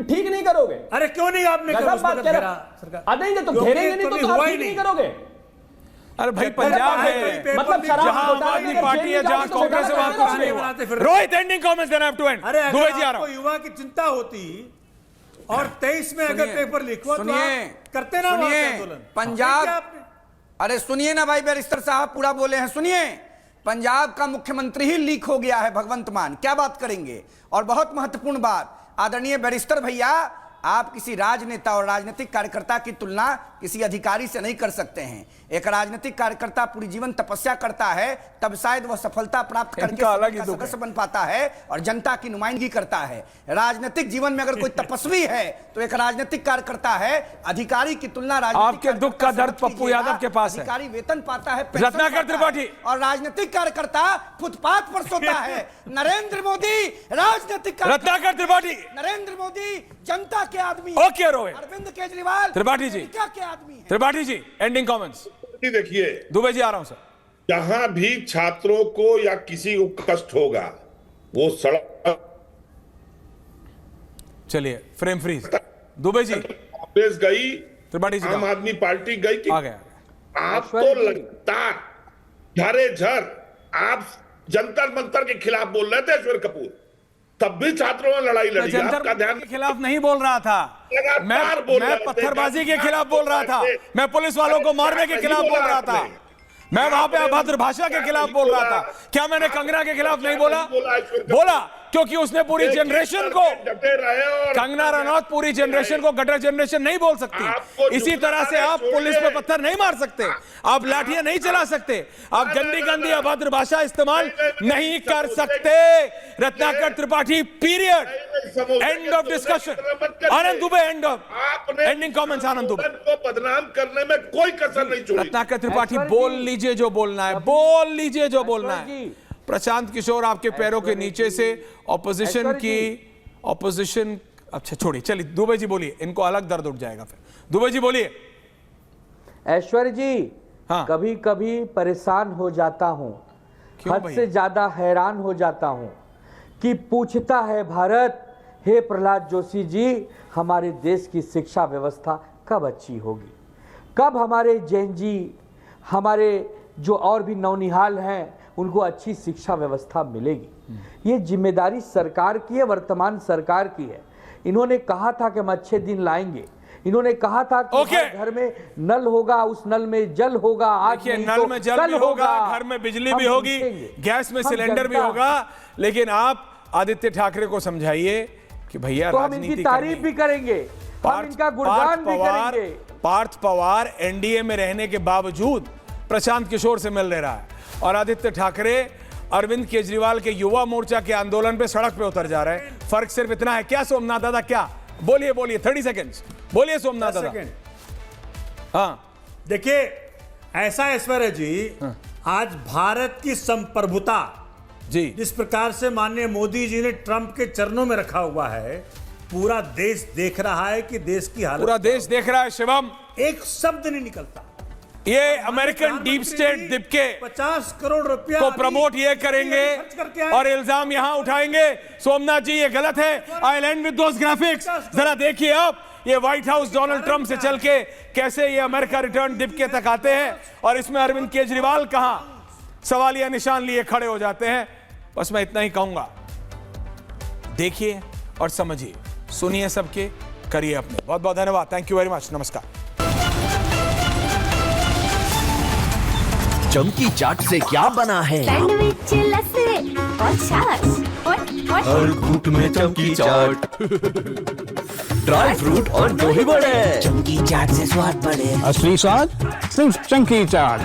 ठीक नहीं करोगे? अरे क्यों नहीं आपने अदेंगे तो घेरेंगे नहीं तो आप ठीक नहीं करोगे? अरे भाई पंजाब है, मतलब जहां आम आदमी पार्टी है, जहां कांग्रेस है, वहां कुछ नहीं हुआ। Rohit ending comments then I have to end. अरे अगर युवा की चिंता होती और 23 में अगर पेपर लीक हुआ तो करते ना पंजाब। अरे सुनिए ना भाई, बैरिस्टर साहब पूरा बोले हैं, सुनिए। पंजाब का मुख्यमंत्री ही लीक हो गया है, भगवंत मान, क्या बात करेंगे? और बहुत महत्वपूर्ण बात, आदरणीय बैरिस्टर भैया, आप किसी राजनेता और राजनीतिक कार्यकर्ता की तुलना किसी अधिकारी से नहीं कर सकते हैं। एक राजनीतिक कार्यकर्ता पूरी जीवन तपस्या करता है, तब शायद वह सफलता प्राप्त करके इनका अलग ही समाज का दुख है। सदस्य बन पाता है और जनता की नुमाइंदगी करता है। राजनीतिक जीवन में अगर कोई तपस्वी है तो एक राजनीतिक कार्यकर्ता है। अधिकारी की तुलना राजनीतिक आपके दुख का कार्यकर्ता दर्द से मत पप्पू यादव कीजिएगा। के पास है। अधिकारी वेतन पाता है, पेंशन रत्नाकर पाता है, त्रिपाठी। और राजनीतिक कार्यकर्ता फुटपाथ पर सोता है। नरेंद्र मोदी राजनीतिक कार्यकर्ता, रत्नाकर त्रिपाठी। नरेंद्र मोदी जनता के आदमी ओके रोहित। अरविंद केजरीवाल त्रिपाठी जी। अमेरिका के आदमी है। Tripathi ji ending comments. देखिए, दुबे जी आ रहा हूं सर। जहां भी छात्रों को या किसी को कष्ट होगा वो सड़क, चलिए फ्रेम फ्रीज। दुबे जी, कांग्रेस गई, त्रिपाठी जी आम आदमी पार्टी गई कि आ गया। आप तो लगातार झरे झर आप जंतर मंतर के खिलाफ बोल रहे थे ऐश्वर्य कपूर, तब भी छात्रों में लड़ाई लड़ी। जंतर आपका ध्यान के खिलाफ नहीं बोल रहा था, लगातार बोल मैं रहे थे। पत्थरबाजी के खिलाफ बोल रहा था, मैं पुलिस वालों को मारने के खिलाफ बोल रहा था, मैं वहां पे अभद्र भाषा के खिलाफ बोल रहा था। क्या मैंने कंगना के खिलाफ नहीं बोला? बोला, क्योंकि उसने पूरी जनरेशन को, कंगना रनौत पूरी जनरेशन को गटर जनरेशन नहीं बोल सकती। इसी तरह से आप पुलिस पे पत्थर नहीं मार सकते, आप लाठियां नहीं चला सकते, आप गंदी गंदी अभद्र भाषा इस्तेमाल नहीं कर सकते। Ratnakar Tripathi period, end of discussion. Anand Dubey end of ending comments. Anand Dubey को बदनाम करने में कोई कसर नहीं छोड़ी। रत्नाकर त्रिपाठी बोल लीजिए जो बोलना है, बोल लीजिए जो बोलना है। प्रशांत किशोर आपके पैरों के नीचे से ऑपोजिशन की ऑपोजिशन, अच्छा छोड़िए, चलिए दुबे जी बोलिए, इनको अलग दर्द उठ जाएगा फिर। दुबे जी बोलिए। ऐश्वर्य जी, हाँ। कभी कभी परेशान हो जाता हूं, हद से ज्यादा हैरान हो जाता हूं कि पूछता है भारत, हे प्रहलाद जोशी जी, हमारे देश की शिक्षा व्यवस्था कब अच्छी होगी, कब हमारे जैन जी, हमारे जो और भी नौनिहाल हैं, उनको अच्छी शिक्षा व्यवस्था मिलेगी। ये जिम्मेदारी सरकार की है, वर्तमान सरकार की है। इन्होंने कहा था कि हम अच्छे दिन लाएंगे, इन्होंने कहा था कि हर घर में नल होगा, उस नल में जल होगा, आज नहीं नल तो में जल कल भी होगा, घर में बिजली भी होगी, गैस में सिलेंडर भी होगा। लेकिन आप आदित्य ठाकरे को समझाइए कि भैया तो हम इनकी तारीफ भी करेंगे, हम इनका गुणगान भी करेंगे। पार्थ पवार एनडीए में रहने के बावजूद प्रशांत किशोर से मिल ले रहा है, और आदित्य ठाकरे अरविंद केजरीवाल के युवा मोर्चा के आंदोलन पे सड़क पे उतर जा रहे हैं। फर्क सिर्फ इतना है। क्या सोमनाथ दादा, क्या बोलिए, बोलिए 30 सेकेंड्स बोलिए सोमनाथ दादा। हाँ देखिए, ऐसा ऐश्वर्य जी, आज भारत की संप्रभुता जी जिस प्रकार से माननीय मोदी जी ने ट्रंप के चरणों में रखा हुआ है, पूरा देश देख रहा है कि देश की हालत, पूरा देश देख रहा है। शिवम, एक शब्द नहीं निकलता। ये American deep state Dipke 50 crore रुपया को प्रमोट ये करेंगे और इल्जाम यहां उठाएंगे। सोमनाथ जी, ये गलत है। आई एंड विद दोस ग्राफिक्स। जरा देखिए आप, ये व्हाइट हाउस डोनाल्ड ट्रंप से चल के कैसे ये अमेरिका रिटर्न दिपके तक आते हैं, और इसमें अरविंद केजरीवाल कहां सवालिया निशान लिए खड़े हो जाते हैं। बस मैं इतना ही कहूंगा, देखिए और समझिए, सुनिए सबके, करिए अपने। बहुत बहुत धन्यवाद। Thank you very much. नमस्कार। चमकी चाट से क्या बना है? सैंडविच, लस्सी और छाछ और हर घूंट में चमकी चाट, ड्राई फ्रूट और दही बड़े। चमकी चाट से स्वाद बढ़े। असली स्वाद सिर्फ चमकी चाट।